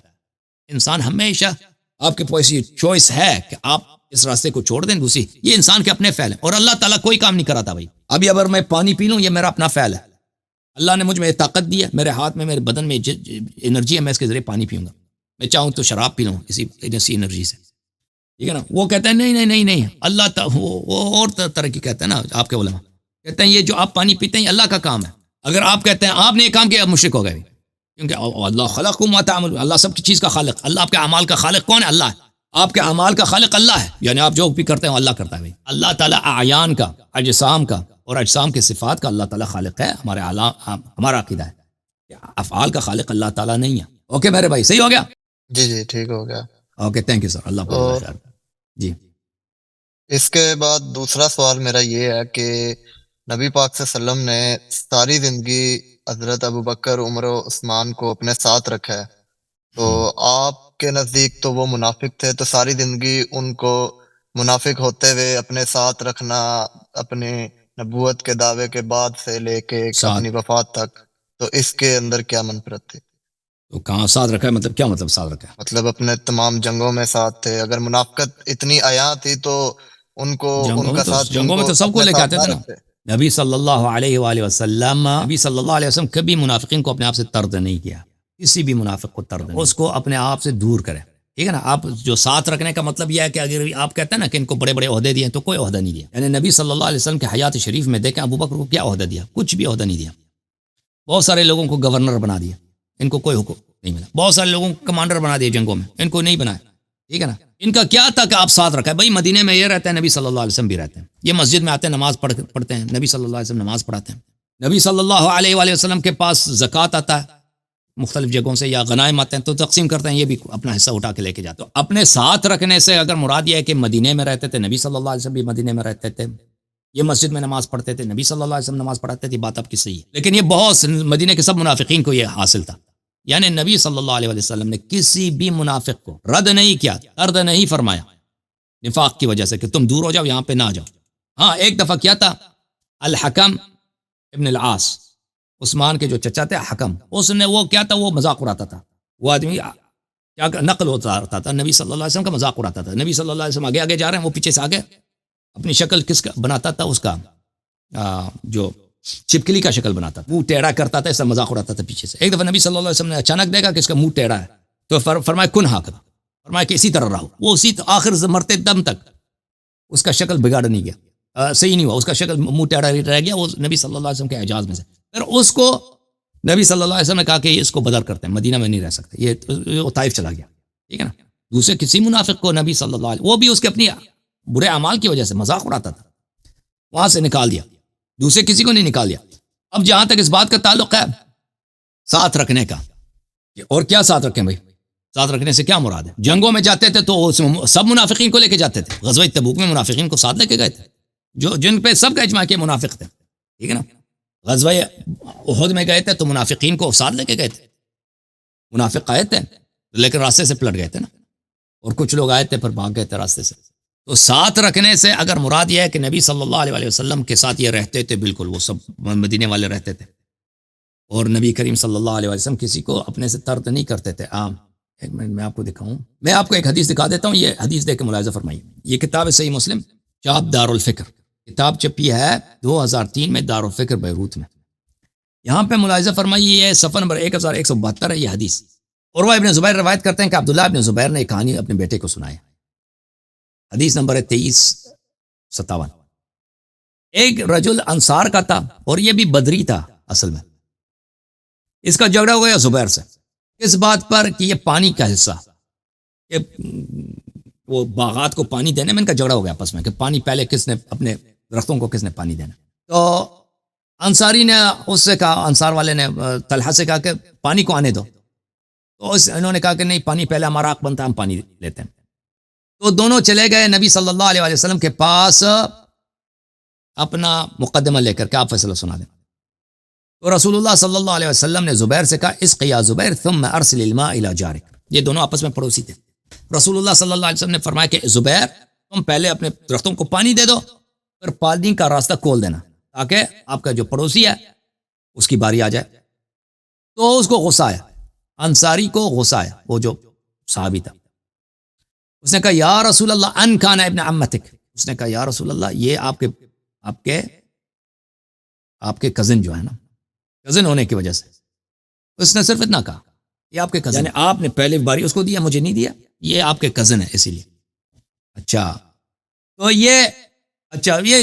انسان ہمیشہ، آپ کے پاس یہ چوائس ہے کہ آپ اس راستے کو چھوڑ دیں دوسری. یہ انسان کے اپنے فعل ہیں، اور اللہ تعالیٰ کوئی کام نہیں کراتا بھائی. ابھی اگر میں پانی پی لوں، یہ میرا اپنا فعل ہے. اللہ نے مجھ میں طاقت دی ہے، میرے ہاتھ میں، میرے بدن میں انرجی ہے، میں اس کے ذریعے پانی پیوں گا. میں چاہوں تو شراب پی لوں اسی انرجی سے، ٹھیک ہے نا. وہ کہتے ہیں نہیں اللہ وہ اور طرح کی کہتے ہیں نا. آپ کے علماء کہتے ہیں یہ جو آپ پانی پیتے ہیں اللہ کا کام ہے. اگر آپ کہتے ہیں آپ نے یہ کام کیا، مشرک ہو گئے، کیونکہ اللہ خلقکم ما تعملون، اللہ سب کی چیز کا خالق. اللہ آپ کے اعمال کا خالق کون ہے؟ اللہ ہے. آپ کے اعمال کا خالق اللہ ہے، یعنی آپ جو بھی کرتے ہیں اللہ کرتا ہے بھائی. اللہ تعالیٰ اعیان کا، اجسام کا اور اجسام کے صفات کا اللہ تعالیٰ خالق ہے. ہمارا عقیدہ ہے کہ افعال کا خالق اللہ تعالیٰ نہیں ہے. اوکے میرے بھائی، صحیح ہو گیا؟ جی ٹھیک ہو گیا. Okay, thank you sir. Allah خیر. جی اس کے بعد دوسرا سوال میرا یہ ہے کہ نبی پاک صلی اللہ علیہ وسلم نے ساری زندگی حضرت ابوبکر، عمر و عثمان کو اپنے ساتھ رکھا ہے، تو آپ کے نزدیک تو وہ منافق تھے، تو ساری زندگی ان کو منافق ہوتے ہوئے اپنے ساتھ رکھنا اپنے نبوت کے دعوے کے بعد سے لے کے ساتھ اپنی وفات تک، تو اس کے اندر کیا منفرد تھی؟ تو کہاں ساتھ رکھا ہے؟ مطلب کیا مطلب ساتھ رکھا ہے؟ مطلب اپنے تمام جنگوں میں ساتھ تھے، اگر منافقت اتنی عیاں تھی تو ان کو ان جنگوں میں کا تو ساتھ ان جنگوں میں کو تو سب کو اپنے لے کے ساتھ آتے نہ تھے نا. رکھتے؟ نبی صلی اللہ علیہ وآلہ وسلم کبھی منافقین کو اپنے آپ سے طرد نہیں کیا، کسی بھی منافق کو طرد نہیں، اس کو اپنے آپ سے دور کرے. ٹھیک ہے نا. آپ جو ساتھ رکھنے کا مطلب یہ ہے کہ اگر آپ کہتے ہیں نا کہ ان کو بڑے بڑے عہدے دیے تو کوئی عہدہ نہیں دیا. یعنی نبی صلی اللہ علیہ وسلم کے حیات شریف میں دیکھیں ابو بکر کو کیا عہدہ دیا؟ کچھ بھی عہدہ نہیں دیا. بہت سارے لوگوں کو گورنر بنا دیا، ان کو کوئی حکم نہیں ملا. بہت سارے لوگوں کو کمانڈر بنا دیا جنگوں میں، ان کو نہیں بنایا. ٹھیک ہے نا. ان کا کیا تھا کہ آپ ساتھ رکھا ہے. بھائی مدینے میں یہ رہتے ہیں، نبی صلی اللہ علیہ وسلم بھی رہتے ہیں، یہ مسجد میں آتے ہیں، نماز پڑھتے ہیں، نبی صلی اللہ علیہ وسلم نماز پڑھاتے ہیں. نبی صلی اللہ علیہ وآلہ وسلم کے پاس زکوٰۃ آتا ہے مختلف جگہوں سے، یا غنائم آتے ہیں تو تقسیم کرتے ہیں، یہ بھی اپنا حصہ اٹھا کے لے کے جاتے ہیں. تو اپنے ساتھ رکھنے سے اگر مراد یہ ہے کہ مدینے میں رہتے تھے، نبی صلی اللہ علیہ وسلم بھی مدینے میں رہتے تھے، یہ مسجد میں نماز پڑھتے تھے، نبی صلی اللہ علیہ وسلم نماز پڑھاتے تھے، بات آپ کی صحیح ہے. لیکن یہ بہت مدینے کے سب منافقین کو یہ حاصل تھا. یعنی نبی صلی اللہ علیہ وسلم نے کسی بھی منافق کو رد نہیں کیا، طرد نہیں فرمایا نفاق کی وجہ سے کہ تم دور ہو جاؤ، یہاں پہ نہ جاؤ. ہاں ایک دفعہ کیا تھا، الحکم ابن العاص، عثمان کے جو چچا تھے حکم، اس نے وہ کیا تھا، وہ مذاق اڑاتا تھا. وہ آدمی کیا نقل ہوتا رہتا تھا، نبی صلی اللہ علیہ وسلم کا مذاق اڑاتا تھا. نبی صلی اللہ علیہ وسلم آگے آگے جا رہے ہیں، وہ پیچھے سے آگے اپنی شکل کس کا بناتا تھا، اس کا جو چپکلی کا شکل بناتا تھا، منہ ٹیڑھا کرتا تھا، اس سے مذاق اڑاتا تھا پیچھے سے. ایک دفعہ نبی صلی اللہ علیہ وسلم نے اچانک دیکھا کہ اس کا منہ ٹیڑھا ہے، تو فرمایا کن ہاکذا، فرمایا کہ اسی طرح رہو. وہ اسی آخر مرتے دم تک اس کا شکل بگاڑ نہیں گیا، صحیح نہیں ہوا، اس کا شکل منہ ٹیڑھا رہ گیا. وہ نبی صلی اللہ علیہ وسلم کے اعجاز میں سے. پھر اس کو نبی صلی اللہ علیہ وسلم نے کہا کہ اس کو بدر کرتے ہیں، مدینہ میں نہیں رہ سکتے، یہ طائف چلا گیا. ٹھیک ہے نا. دوسرے کسی منافق کو نبی صلی اللہ علیہ، وہ بھی اس کے اپنی برے اعمال کی وجہ سے مذاق اڑاتا تھا، وہاں سے نکال دیا، دوسرے کسی کو نہیں نکال دیا. اب جہاں تک اس بات کا تعلق ہے ساتھ رکھنے کا، اور کیا ساتھ رکھیں بھائی؟ ساتھ رکھنے سے کیا مراد ہے؟ جنگوں میں جاتے تھے تو سب منافقین کو لے کے جاتے تھے. غزوہ تبوک میں منافقین کو ساتھ لے کے گئے تھے، جو جن پہ سب کا اجماع کے منافق تھے. ٹھیک ہے نا. غزوہ احد میں گئے تھے تو منافقین کو ساتھ لے کے گئے تھے. منافق آئے تھے لیکن راستے سے پلٹ گئے تھے نا، اور کچھ لوگ آئے تھے پھر بھاگ گئے تھے راستے سے. تو ساتھ رکھنے سے اگر مراد یہ ہے کہ نبی صلی اللہ علیہ وسلم کے ساتھ یہ رہتے تھے، بالکل وہ سب مدینے والے رہتے تھے، اور نبی کریم صلی اللہ علیہ وسلم کسی کو اپنے سے طرد نہیں کرتے تھے. ایک منٹ میں آپ کو دکھاؤں، میں آپ کو ایک حدیث دکھا دیتا ہوں، یہ حدیث دیکھ کے ملاحظہ فرمائیے. یہ کتاب ہے صحیح مسلم، چاپ دار الفکر، کتاب چھپی ہے 2003 میں دار الفکر بیروت میں. یہاں پہ ملاحظہ فرمائیے، یہ صفحہ نمبر 1172 ہے یہ حدیث. عروہ ابن زبیر روایت کرتے ہیں کہ عبداللہ ابن زبیر نے ایک کہانی اپنے بیٹے کو سنائی. حدیث نمبر ہے 2357. ایک رجل انصار کا تھا اور یہ بھی بدری تھا اصل میں. اس کا جھگڑا ہو گیا زبیر سے، اس بات پر کہ یہ پانی کا حصہ، کہ وہ باغات کو پانی دینے میں ان کا جھگڑا ہو گیا آپس میں کہ پانی پہلے کس نے، اپنے درختوں کو کس نے پانی دینا. تو انصاری نے اس سے کہا، انصار والے نے طلحہ سے کہا کہ پانی کو آنے دو. تو انہوں نے کہا کہ نہیں، پانی پہلے ہمارا حق بنتا ہے، ہم پانی لیتے ہیں. تو دونوں چلے گئے نبی صلی اللہ علیہ وسلم کے پاس اپنا مقدمہ لے کر کہ آپ فیصلہ سنا دیں. تو رسول اللہ صلی اللہ علیہ وسلم نے زبیر سے کہا اسقِ یا زبیر ثم ارسل الماء الی جارک. یہ دونوں آپس میں پڑوسی تھے. رسول اللہ صلی اللہ علیہ وسلم نے فرمایا کہ زبیر تم پہلے اپنے درختوں کو پانی دے دو، پھر پانی کا راستہ کھول دینا تاکہ آپ کا جو پڑوسی ہے اس کی باری آ جائے. تو اس کو غصہ آیا، انصاری کو غصہ آیا، وہ جو صحابی تھا. اس نے کہا یا رسول اللہ ان کان ابن عمتک، اس نے کہا یا رسول اللہ یہ آپ کے کزن جو ہے نا، کزن ہونے کی وجہ سے. اس نے صرف اتنا کہا یہ آپ کے کزن، یعنی آپ نے پہلے باری اس کو دیا، مجھے نہیں دیا، یہ آپ کے کزن ہے اسی لیے. اچھا تو یہ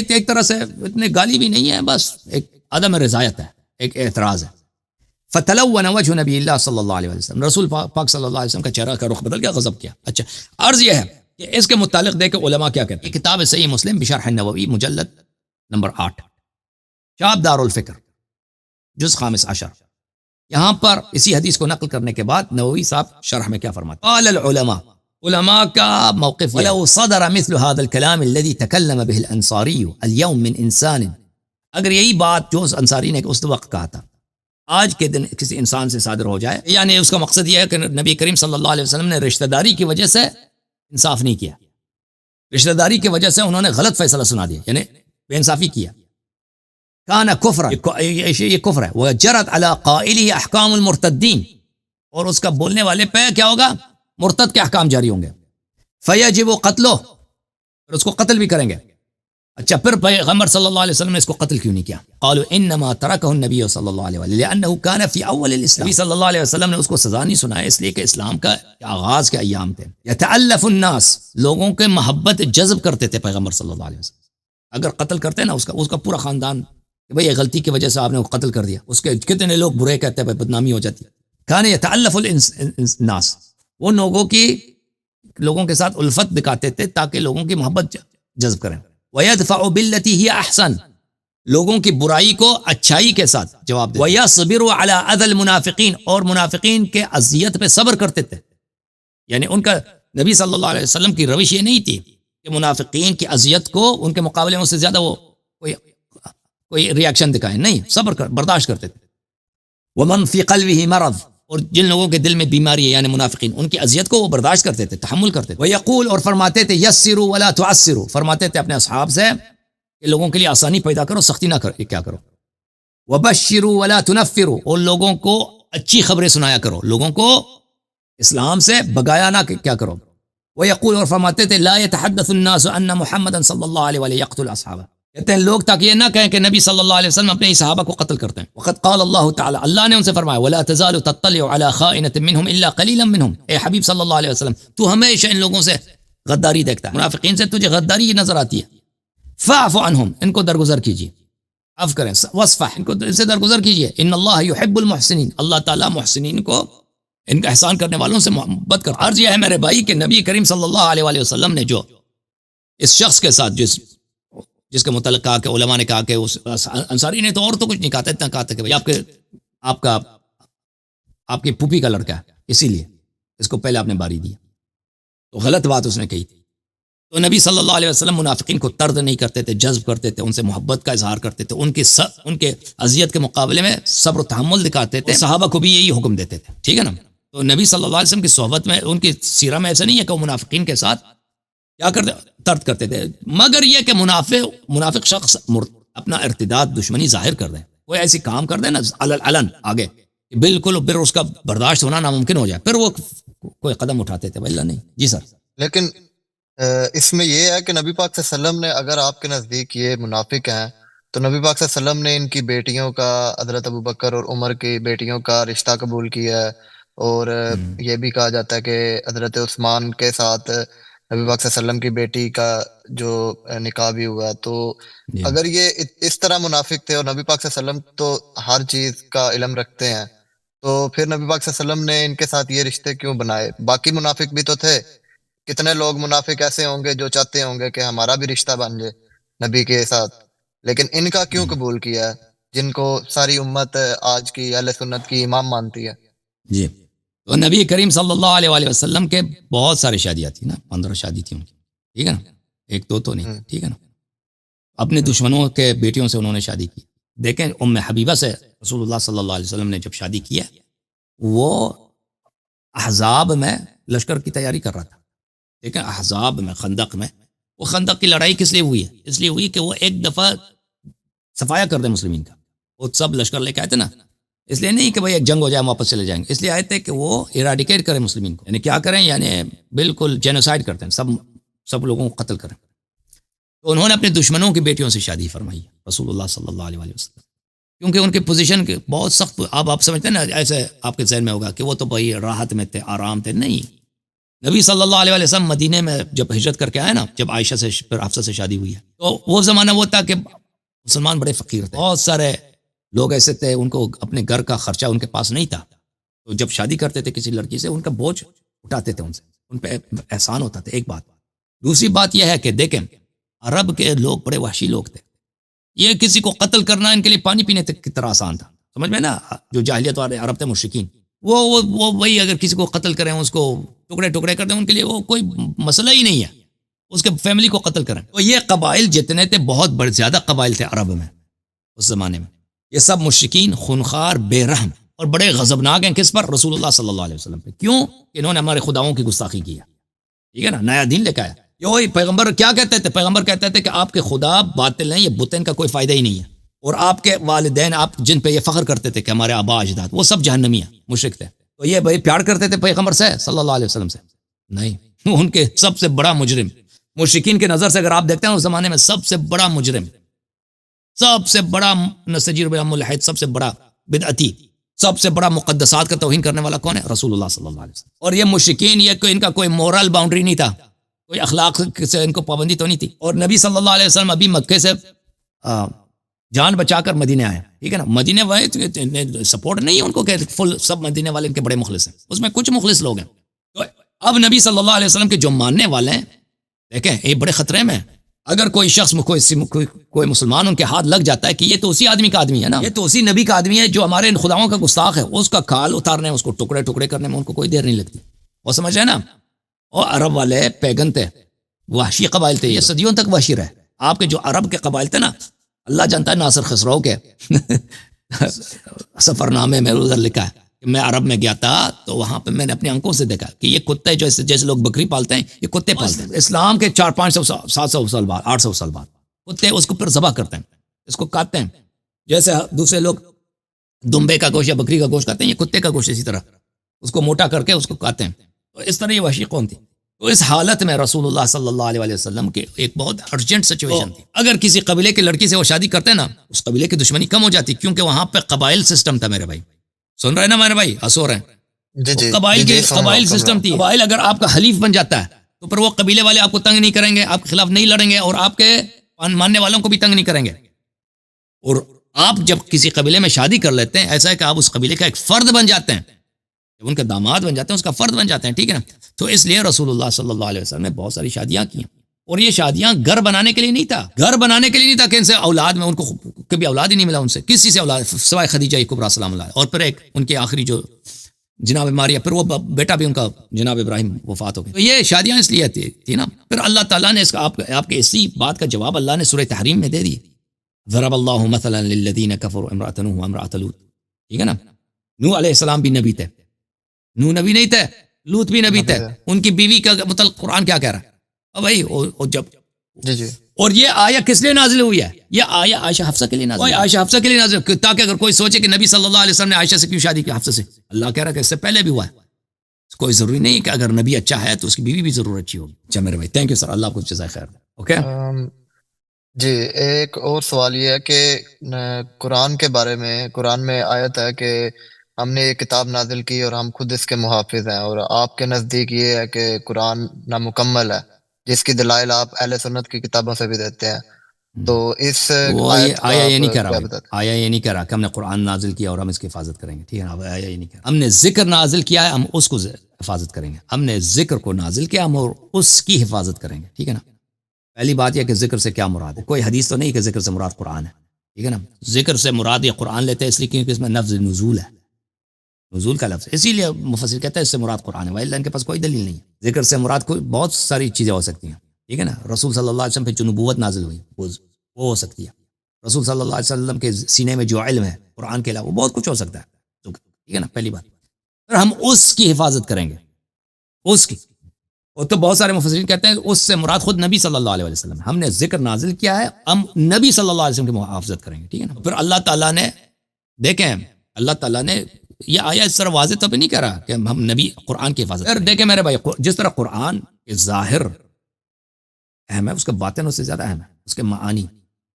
ایک طرح سے اتنے گالی بھی نہیں ہے، بس ایک عدم رضایت ہے، ایک اعتراض ہے. فتلون وجه نبی اللہ صلی اللہ علیہ وسلم، رسول پاک صلی اللہ علیہ وسلم کا چہرہ کا رخ بدل گیا، غضب کیا. اچھا عرض یہ ہے کہ اس کے متعلق دیکھ علماء کیا کہتے ہیں. یہ کتاب ہے صحیح مسلم بشرح النووی، مجلد نمبر 8، چاپ دار الفکر، جز 15. یہاں پر اسی حدیث کو نقل کرنے کے بعد نووی صاحب شرح میں کیا فرماتے ہیں. قال العلماء، علماء کا موقف، ولو صدر مثل هذا الكلام الذي تكلم به الانصاری اليوم من انسان، اگر یہی بات جو انصاری نے اس وقت کہا تھا آج کے دن کسی انسان سے صادر ہو جائے، یعنی اس کا مقصد یہ ہے کہ نبی کریم صلی اللہ علیہ وسلم نے رشتہ داری کی وجہ سے انصاف نہیں کیا، رشتہ داری کی وجہ سے انہوں نے غلط فیصلہ سنا دیا، یعنی بے انصافی کیا. کان کفر، یہ کفر ہے، وجرت علی قائلہ احکام المرتدین، اور اس کا بولنے والے پہ کیا ہوگا؟ مرتد کے احکام جاری ہوں گے، فیجب قتلہ، پھر اس کو قتل بھی کریں گے۔ اچھا پھر پیغمبر صلی اللہ علیہ وسلم نے اس کو قتل کیوں نہیں کیا؟ قالوا انما ترکہ النبی صلی اللہ علیہ وسلم لانه كان في اول الاسلام، نبی صلی اللہ علیہ وسلم نے اس کو سزا نہیں سنایا اس لیے کہ اسلام کا آغاز کے ایام تھے۔ یتألف الناس، لوگوں کے محبت جذب کرتے تھے پیغمبر صلی اللہ علیہ وسلم، اگر قتل کرتے نا اس کا پورا خاندان کہ بھئی یہ غلطی کی وجہ سے آپ نے وہ قتل کر دیا، اس کے کتنے لوگ برے کہتے ہیں، بدنامی ہو جاتی ہے۔ کان یتألف الناس، وہ لوگوں کے ساتھ الفت دکھاتے تھے تاکہ لوگوں کی محبت جذب کریں۔ وَيَدْفَعُ بِالَّتِي هِيَ أَحْسَنُ، لوگوں کی برائی کو اچھائی کے ساتھ جواب دے۔ وَيَصْبِرُ عَلَىٰ أَذَى الْمُنَافِقِينَ، اور منافقین کے اذیت پہ صبر کرتے تھے، یعنی ان کا نبی صلی اللہ علیہ وسلم کی روش یہ نہیں تھی کہ منافقین کی اذیت کو ان کے مقابلے میں اس سے زیادہ وہ کوئی ریاکشن دکھائے، نہیں، صبر برداشت کرتے تھے۔ وَمَنْ فِي قَلْبِهِ مَرَضٌ، اور جن لوگوں کے دل میں بیماری ہے یعنی منافقین، ان کی اذیت کو وہ برداشت کرتے تھے، تحمل کرتے تھے۔ وَيَقُول، اور فرماتے تھے یسروا ولا تعسروا، فرماتے تھے اپنے اصحاب سے کہ لوگوں کے لیے آسانی پیدا کرو، سختی نہ کرو، کیا کرو۔ وَبَشِّروا ولا تُنَفِّروا، اور لوگوں کو اچھی خبریں سنایا کرو، لوگوں کو اسلام سے بگایا نہ کیا کرو۔ وَيَقُول، اور فرماتے تھے لا يتحدث الناس ان محمدا صلی اللہ علیہ وسلم يقتل اصحابہ، کہتے ہیں لوگ تاکہ یہ نہ کہیں کہ نبی صلی اللہ علیہ وسلم اپنے صحابہ کو قتل کرتے ہیں۔ وقد قال اللہ تعالی، اللہ نے ان سے فرمایا ولا تزال تطلع على خائنة منهم الا قليلا منهم، اے حبیب صلی اللہ علیہ وسلم تو ہمیشہ ان لوگوں سے غداری دیکھتا ہے، منافقین سے تجھے غداری نظر آتی ہے۔ فاعف عنهم، ان کو درگزر کیجیے، عفو کریں، واصفح، ان کو ان سے درگزر کیجیے۔ ان اللہ يحب المحسنین، اللہ تعالی محسنین کو، ان کا احسان کرنے والوں سے محبت کرتا ہے۔ عرض یہ ہے میرے بھائی کہ نبی کریم صلی اللہ علیہ وآلہ وسلم نے جو اس شخص کے ساتھ جس کے متعلق کہا کہ علماء نے کہا کہ اس انصاری نے تو اور تو کچھ نہیں کہا تھا، اتنا کہا تھا کہ بھائی آپ کی پھوپھی کا لڑکا ہے، اسی لیے اس کو پہلے آپ نے باری دی، تو غلط بات اس نے کہی تھی۔ تو نبی صلی اللہ علیہ وسلم منافقین کو طرد نہیں کرتے تھے، جذب کرتے تھے، ان سے محبت کا اظہار کرتے تھے، ان کے اذیت کے مقابلے میں صبر و تحمل دکھاتے تھے، صحابہ کو بھی یہی حکم دیتے تھے، ٹھیک ہے نا۔ تو نبی صلی اللہ علیہ وسلم کی صحبت میں، ان کی سیرہ میں ایسا نہیں ہے کہ وہ منافقین کے ساتھ کیا کرتے، طرد کرتے تھے، مگر یہ کہ منافق شخص اپنا ارتداد، دشمنی ظاہر کر دیں، کوئی ایسی کام کر دیں نا علن آگے، بالکل پھر اس کا برداشت ہونا ناممکن ہو جائے، پھر وہ کوئی قدم اٹھاتے تھے، اللہ نہیں۔ جی سر۔ لیکن اس میں یہ ہے کہ نبی پاک صلی اللہ علیہ وسلم نے، اگر آپ کے نزدیک یہ منافق ہیں تو نبی پاک صلی اللہ علیہ وسلم نے ان کی بیٹیوں کا، حضرت ابوبکر اور عمر کی بیٹیوں کا رشتہ قبول کیا ہے، اور یہ بھی کہا جاتا ہے کہ حضرت عثمان کے ساتھ نبی پاک صلی اللہ علیہ وسلم کی بیٹی کا جو نکاح بھی ہوا۔ تو اگر یہ اس طرح منافق تھے اور نبی پاک صلی اللہ علیہ وسلم تو ہر چیز کا علم رکھتے ہیں، تو پھر نبی پاک صلی اللہ علیہ وسلم نے ان کے ساتھ یہ رشتے کیوں بنائے؟ باقی منافق بھی تو تھے، کتنے لوگ منافق ایسے ہوں گے جو چاہتے ہوں گے کہ ہمارا بھی رشتہ بن جائے نبی کے ساتھ، لیکن ان کا کیوں قبول کیا ہے جن کو ساری امت آج کی اہل سنت کی امام مانتی ہے؟ جی، تو نبی کریم صلی اللہ علیہ وآلہ وسلم کے بہت ساری شادیاں تھیں نا، 15 شادی تھی ان کی، ٹھیک ہے نا، ایک دو تو نہیں، ٹھیک ہے نا۔ اپنے دشمنوں کے بیٹیوں سے انہوں نے شادی کی۔ دیکھیں ام حبیبہ سے رسول اللہ صلی اللہ علیہ وسلم نے جب شادی کی ہے، وہ احزاب میں لشکر کی تیاری کر رہا تھا، دیکھیں احزاب میں، خندق میں، وہ خندق کی لڑائی کس لیے ہوئی ہے؟ اس لیے ہوئی کہ وہ ایک دفعہ صفایا کر دیں مسلمین کا، وہ سب لشکر لے کے آئے تھے نا، اس لیے نہیں کہ بھائی ایک جنگ ہو جائے ہم واپس چلے جائیں گے، اس لیے آئے تھے کہ وہ ایراڈیکیٹ کریں مسلمین کو، یعنی کیا کریں، یعنی بالکل جینوسائیڈ کرتے ہیں، سب لوگوں کو قتل کریں۔ تو انہوں نے اپنے دشمنوں کی بیٹیوں سے شادی فرمائی رسول اللہ صلی اللہ علیہ وسلم، کیونکہ ان کی پوزیشن بہت سخت، اب آپ سمجھتے ہیں نا، ایسے آپ کے ذہن میں ہوگا کہ وہ تو بھائی راحت میں تھے، آرام تھے، نہیں۔ نبی صلی اللہ علیہ وسلم مدینے میں جب ہجرت کر کے آئے نا، جب عائشہ سے پھر حفصہ سے شادی ہوئی ہے، تو وہ زمانہ وہ تھا کہ مسلمان بڑے فقیر تھے، بہت سارے لوگ ایسے تھے ان کو اپنے گھر کا خرچہ ان کے پاس نہیں تھا، تو جب شادی کرتے تھے کسی لڑکی سے ان کا بوجھ اٹھاتے تھے، ان پہ احسان ہوتا تھا، ایک بات۔ دوسری بات یہ ہے کہ دیکھیں عرب کے لوگ بڑے وحشی لوگ تھے، یہ کسی کو قتل کرنا ان کے لیے پانی پینے کی طرح آسان تھا، سمجھ میں نا، جو جاہلیت والے عرب تھے مشرکین، وہ وہی اگر کسی کو قتل کریں، اس کو ٹکڑے ٹکڑے کر دیں، ان کے لیے وہ کوئی مسئلہ ہی نہیں ہے، اس کے فیملی کو قتل کریں۔ تو یہ قبائل جتنے تھے، بہت بڑے زیادہ قبائل تھے عرب میں اس زمانے میں، یہ سب مشرکین، خونخوار، بے رحم اور بڑے غضبناک ہیں، کس پر؟ رسول اللہ صلی اللہ علیہ وسلم پہ۔ کیوں؟ کہ انہوں نے ہمارے خداؤں کی گستاخی کی ہے، ٹھیک ہے نا، نیا دین لے کے آیا۔ یہ وہی پیغمبر کیا کہتے تھے؟ پیغمبر کہتے تھے کہ آپ کے خدا باطل ہیں، یہ بت، ان کا کوئی فائدہ ہی نہیں ہے، اور آپ کے والدین آپ جن پہ یہ فخر کرتے تھے کہ ہمارے آبا اجداد وہ سب جہنمی ہیں مشرک تھے، تو یہ بھائی پیار کرتے تھے پیغمبر سے صلی اللہ علیہ وسلم سے؟ نہیں، ان کے سب سے بڑا مجرم مشرکین کے نظر سے اگر آپ دیکھتے ہیں اس زمانے میں سب سے بڑا مجرم، سب سے بڑا نسجیر بلا ملحد، سب سے بڑا بدعتی، سب سے بڑا مقدسات کا توہین کرنے والا کون ہے؟ رسول اللہ صلی اللہ علیہ وسلم۔ اور یہ مشرکین، یہ ان کا کوئی مورل باؤنڈری نہیں تھا، کوئی اخلاق سے ان کو پابندی تو نہیں تھی، اور نبی صلی اللہ علیہ وسلم ابھی مکے سے جان بچا کر مدینے آئے، ٹھیک ہے نا، مدینے والے سپورٹ نہیں ہے ان کو کہ فل سب مدینے والے ان کے بڑے مخلص ہیں، اس میں کچھ مخلص لوگ ہیں۔ تو اب نبی صلی اللہ علیہ وسلم کے جو ماننے والے ہیں، دیکھیں یہ بڑے خطرے میں، اگر کوئی شخص کوئی مسلمان ان کے ہاتھ لگ جاتا ہے کہ یہ تو اسی آدمی کا آدمی ہے نا، یہ تو اسی نبی کا آدمی ہے جو ہمارے خداؤں کا گستاخ ہے، اس کا کھال اتارنے، اس کو ٹکڑے ٹکڑے کرنے میں ان کو کوئی دیر نہیں لگتی، وہ سمجھ رہے نا۔ اور عرب والے پیگن تھے، وحشی قبائل تھے، یہ صدیوں تک وحشی رہے۔ آپ کے جو عرب کے قبائل تھے نا، اللہ جانتا ہے ناصر خسرو کے سفر نامے میں ادھر لکھا ہے کہ میں عرب میں گیا تھا تو وہاں پہ میں نے اپنی آنکھوں سے دیکھا کہ یہ کتے جیسے لوگ بکری پالتے ہیں یہ کتے پالتے ہیں، اسلام کے 400-500 700 سال بعد 800 سال بعد کتے اس کو پھر ذبح کرتے ہیں، اس کو کاٹتے ہیں، جیسے دوسرے لوگ دمبے کا گوشت یا بکری کا گوشت کھاتے ہیں، یہ کتے کا گوشت اسی طرح اس کو موٹا کر کے اس کو کاٹتے ہیں۔ تو اس طرح یہ وحشی قوم تھی۔ تو اس حالت میں رسول اللہ صلی اللہ علیہ وسلم کے ایک بہت ارجنٹ سچویشن تھی، اگر کسی قبیلے کی لڑکی سے وہ شادی کرتے نا، اس قبیلے کی دشمنی کم ہو جاتی، کیونکہ وہاں پہ قبائل سسٹم تھا میرے بھائی، سن رہے ہیں نا میرے بھائی، ہنسو رہے ہیں، قبائل سسٹم تھی، قبائل اگر آپ کا حلیف بن جاتا ہے تو پھر وہ قبیلے والے آپ کو تنگ نہیں کریں گے، آپ کے خلاف نہیں لڑیں گے، اور آپ کے ماننے والوں کو بھی تنگ نہیں کریں گے۔ اور آپ جب کسی قبیلے میں شادی کر لیتے ہیں، ایسا ہے کہ آپ اس قبیلے کا ایک فرد بن جاتے ہیں، جب ان کے داماد بن جاتے ہیں اس کا فرد بن جاتے ہیں، ٹھیک ہے نا۔ تو اس لیے رسول اللہ صلی اللہ علیہ وسلم نے بہت ساری شادیاں کی، اور یہ شادیاں گھر بنانے کے لیے نہیں تھا، گھر بنانے کے لیے نہیں تھا کہ ان سے اولاد میں ان کو کبھی اولاد ہی نہیں ملا، ان سے کسی سے اولاد سوائے خدیجہ کبریٰ سلام اللہ، اور پھر ایک ان کے آخری جو جناب ماریہ، پھر وہ بیٹا بھی ان کا جناب ابراہیم وفات ہو گئے۔ تو یہ شادیاں اس لیے تھی نا، پھر اللہ تعالیٰ نے اس کا آپ کے اسی بات کا جواب اللہ نے سورہ تحریم میں دے دی، ضرب اللہ مثلا للذین کفروا امرأۃ نوح وامرأۃ لوط، ٹھیک ہے نا۔ نوح علیہ السلام بھی نبی تھے، نوح نبی نہیں تھے، لوط بھی نبی تھے، ان کی بیوی کا مطلب قرآن کیا کہہ رہا ہے؟ اب بھائی جب اور یہ آیہ کس لیے نازل ہوئی ہے؟ یہ آیہ عائشہ حفصہ کے لیے نازل ہوئی، عائشہ حفصہ کے لیے نازل ہوئی، تاکہ اگر کوئی سوچے کہ نبی صلی اللہ علیہ وسلم نے عائشہ سے کیوں شادی کی، حفصہ سے، اللہ کہہ رہا ہے کہ اس سے پہلے بھی ہوا ہے، کوئی ضروری نہیں کہ اگر نبی اچھا ہے تو اس کی بیوی بھی ضرور اچھی ہوگی۔ اچھا میرے بھائی، تھینک یو سر، اللہ آپ کو جزائے خیر دے۔ اوکے جی، ایک اور سوال یہ ہے کہ قرآن کے بارے میں، قرآن میں آیت ہے کہ ہم نے یہ کتاب نازل کی اور ہم خود اس کے محافظ ہیں، اور آپ کے نزدیک یہ ہے کہ قرآن نامکمل ہے، جس کی دلائل آپ اہل سنت کی کتابوں سے بھی دیتے ہیں، تو اس آیت آیا یہ نہیں کہہ کیا رہا، بتاتے؟ آیا یہ نہیں کہہ رہا کہ ہم نے قرآن نازل کیا اور ہم اس کی حفاظت کریں گے، ٹھیک ہے نا، آیا یہ نہیں کہہ رہا، ہم نے ذکر نازل کیا ہے، ہم اس کو حفاظت کریں گے، ہم نے ذکر کو نازل کیا، ہم اور اس کی حفاظت کریں گے، ٹھیک ہے نا۔ پہلی بات یہ کہ ذکر سے کیا مراد ہے، کوئی حدیث تو نہیں کہ ذکر سے مراد قرآن ہے، ٹھیک ہے نا۔ ذکر سے مراد یہ قرآن لیتے ہیں اس لیے کیونکہ اس میں لفظ نزول ہے، نزول کا لفظ، اسی لیے مفسر کہتا ہے اس سے مراد قرآن ہے، وإلا ان کے پاس کوئی دلیل نہیں ہے۔ ذکر سے مراد کوئی بہت ساری چیزیں ہو سکتی ہیں، ٹھیک ہے نا۔ رسول صلی اللہ علیہ وسلم پہ جو نبوت نازل ہوئی وہ ہو سکتی ہے، رسول صلی اللہ علیہ وسلم کے سینے میں جو علم ہے قرآن کے علاوہ وہ بہت کچھ ہو سکتا ہے، ٹھیک ہے نا، پہلی بات۔ پھر ہم اس کی حفاظت کریں گے، اس کی، اور تو بہت سارے مفسرین کہتے ہیں اس سے مراد خود نبی صلی اللہ علیہ وسلم، ہم نے ذکر نازل کیا ہے، ہم نبی صلی اللہ علیہ وسلم کی محافظت کریں گے، ٹھیک ہے نا۔ پھر اللہ تعالیٰ نے، دیکھیں اللہ تعالیٰ نے یہ آیا اس طرح واضح تو بھی نہیں کہہ رہا کہ ہم نبی قرآن کی حفاظت کریں گے۔ دیکھیں میرے بھائی، جس طرح قرآن کے ظاہر اہم ہے، اس کا باطن اس سے زیادہ اہم ہے، اس کے معانی۔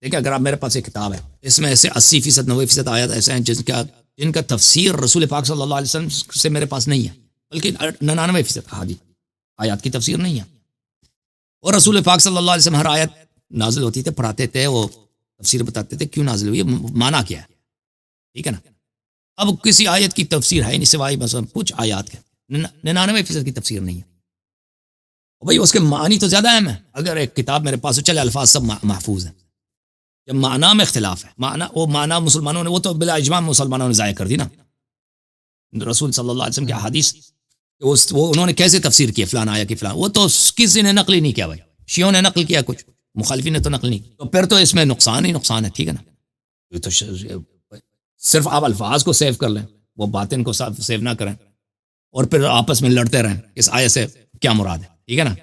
دیکھیں اگر آپ میرے پاس ایک کتاب ہے، اس میں ایسے 80% 90% آیات ایسے ہیں جن کا تفسیر رسول پاک صلی اللہ علیہ وسلم سے میرے پاس نہیں ہے، بلکہ 99% احادیث آیات کی تفسیر نہیں ہے، اور رسول پاک صلی اللہ علیہ وسلم ہر آیت نازل ہوتی تھے پڑھاتے تھے، وہ تفسیر بتاتے تھے کیوں نازل ہوئی ہے، معنی کیا ہے، ٹھیک ہے نا۔ اب کسی آیت کی تفسیر ہے نہیں سوائے مثلا کچھ آیات کے، 99% کی تفسیر نہیں ہے، بھائی اس کے معنی تو زیادہ اہم ہے۔ اگر ایک کتاب میرے پاس چلے الفاظ سب محفوظ ہیں، جب معنی میں اختلاف ہے، وہ معنی مسلمانوں نے، وہ تو بلا اجماع مسلمانوں نے ضائع کر دی نا، رسول صلی اللہ علیہ وسلم کی احادیث وہ انہوں نے کیسے تفسیر کی فلان آیا کہ فلان، وہ تو کسی نے نقل ہی نہیں کیا، بھائی شیعوں نے نقل کیا، کچھ مخالفین نے تو نقل نہیں کی، تو پھر تو اس میں نقصان ہی نقصان ہے، ٹھیک ہے نا۔ یہ تو صرف آپ الفاظ کو سیو کر لیں، وہ باطن کو سیو نہ کریں، اور پھر آپس میں لڑتے رہیں اس آیت سے کیا مراد ہے، ٹھیک ہے نا،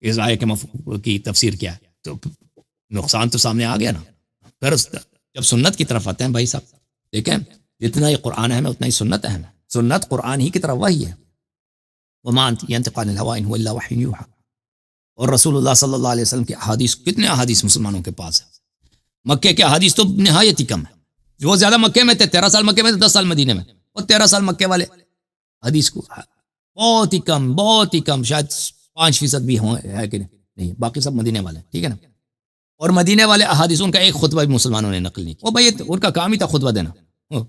اس آیت کی تفسیر کیا ہے، تو نقصان تو سامنے آ گیا نا۔ پھر جب سنت کی طرف آتے ہیں بھائی صاحب دیکھیں جتنا یہ قرآن اہم ہے اتنا ہی سنت اہم ہے. سنت قرآن ہی کی طرف وحی ہے. وما ينطق عن الهوى ان هو الا وحی یوحى. اور رسول اللہ صلی اللہ علیہ وسلم کی احادیث, کتنے احادیث مسلمانوں کے پاس ہے. مکے کے احادیث تو نہایت ہی کم ہے. وہ زیادہ مکے میں تھے, 13 سال مکے میں تھے, 10 سال مدینے میں. اور 13 سال مکے والے حدیث کو بہت ہی کم, شاید 5% بھی ہوں, ہے کہ نہیں, باقی سب مدینے والے, ٹھیک ہے نا. اور مدینے والے احادیث ان کا ایک خطبہ بھی مسلمانوں نے نقل نہیں کیا. وہ بھائی ان کا کام ہی تھا خطبہ دینا,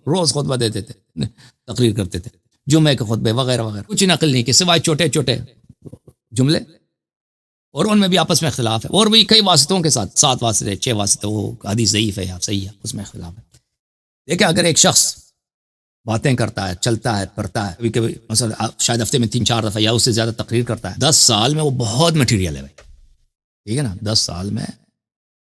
روز خطبہ دیتے تھے, تقریر کرتے تھے, جمعے کے خطبے وغیرہ وغیرہ, کچھ نقل نہیں کی سوائے چھوٹے چھوٹے جملے. اور ان میں بھی آپس میں اختلاف ہے, اور بھی کئی واسطوں کے ساتھ, 7 واسطے 6 واسطے, وہ حدیث ضعیف ہے یا صحیح ہے, اس میں اختلاف ہے. دیکھیں اگر ایک شخص باتیں کرتا ہے, چلتا ہے, پڑھتا ہے, کبھی کبھی مثلا شاید ہفتے میں 3-4 دفعہ یا اس سے زیادہ تقریر کرتا ہے, 10 سال میں وہ بہت مٹیریل ہے بھائی, ٹھیک ہے نا. 10 سال میں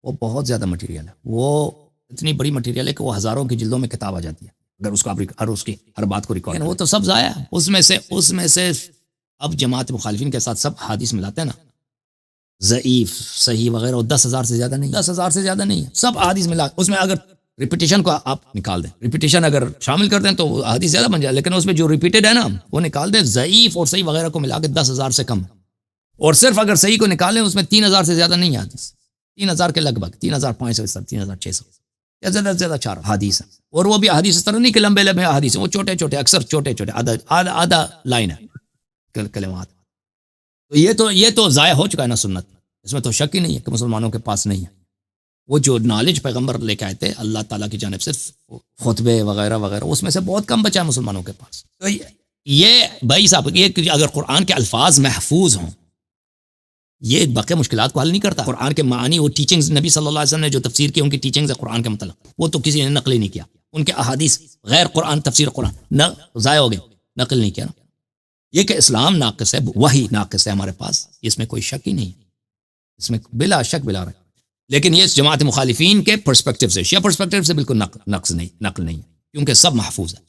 وہ بہت زیادہ مٹیریل ہے. وہ اتنی بڑی مٹیریل ہے کہ وہ ہزاروں کی جلدوں میں کتاب آ جاتی ہے اگر اس کو آپ اس کی ہر بات کو ریکارڈ. وہ تو سب ضائع ہے. اس میں سے اب جماعت مخالفین کے ساتھ سب حدیث ملاتے ہیں نا, ضعیف صحیح وغیرہ, وہ 10,000 سے زیادہ نہیں, 10,000 سے زیادہ نہیں ہے. سب حدیث ملا, اس میں اگر ریپیٹیشن کو آپ نکال دیں, ریپیٹیشن اگر شامل کر دیں تو حدیث زیادہ بن جائے, لیکن اس میں جو ریپیٹڈ ہے نا وہ نکال دیں, ضعیف اور صحیح وغیرہ کو ملا کے 10,000 سے کم. اور صرف اگر صحیح کو نکالیں اس میں 3,000 سے زیادہ نہیں ہے حدیث, 3,000 کے لگ بھگ 3,500 3,600 یا زیادہ سے زیادہ 4 حدیث ہیں. اور وہ بھی حدیث اس طرح نہیں کہ لمبے لمبے حدیث ہیں, وہ چھوٹے چھوٹے, اکثر چھوٹے چھوٹے, آدھا لائن ہے کلمات. تو یہ تو ضائع ہو چکا ہے نا سنت, اس میں تو شک ہی نہیں ہے کہ مسلمانوں کے پاس نہیں ہے. وہ جو نالج پیغمبر لے کے آئے تھے اللہ تعالیٰ کی جانب سے, خطبے وغیرہ وغیرہ, اس میں سے بہت کم بچا ہے مسلمانوں کے پاس. تو یہ بھائی صاحب, یہ اگر قرآن کے الفاظ محفوظ ہوں, یہ باقی مشکلات کو حل نہیں کرتا. قرآن کے معنی, وہ ٹیچنگز نبی صلی اللہ علیہ وسلم نے جو تفسیر کی, ان کی ٹیچنگز ہے قرآن کے متعلق, وہ تو کسی نے نقل ہی نہیں کیا. ان کے احادیث غیر قرآن تفسیر قرآن ضائع ہو گئے, نقل نہیں کیا. یہ کہ اسلام ناقص ہے, وہی ناقص ہے ہمارے پاس, اس میں کوئی شک ہی نہیں, اس میں بلا شک بلا رہا. لیکن یہ جماعت مخالفین کے پرسپیکٹو سے, شیعہ پرسپیکٹو سے بالکل نقل نہیں ہے, کیونکہ سب محفوظ ہے.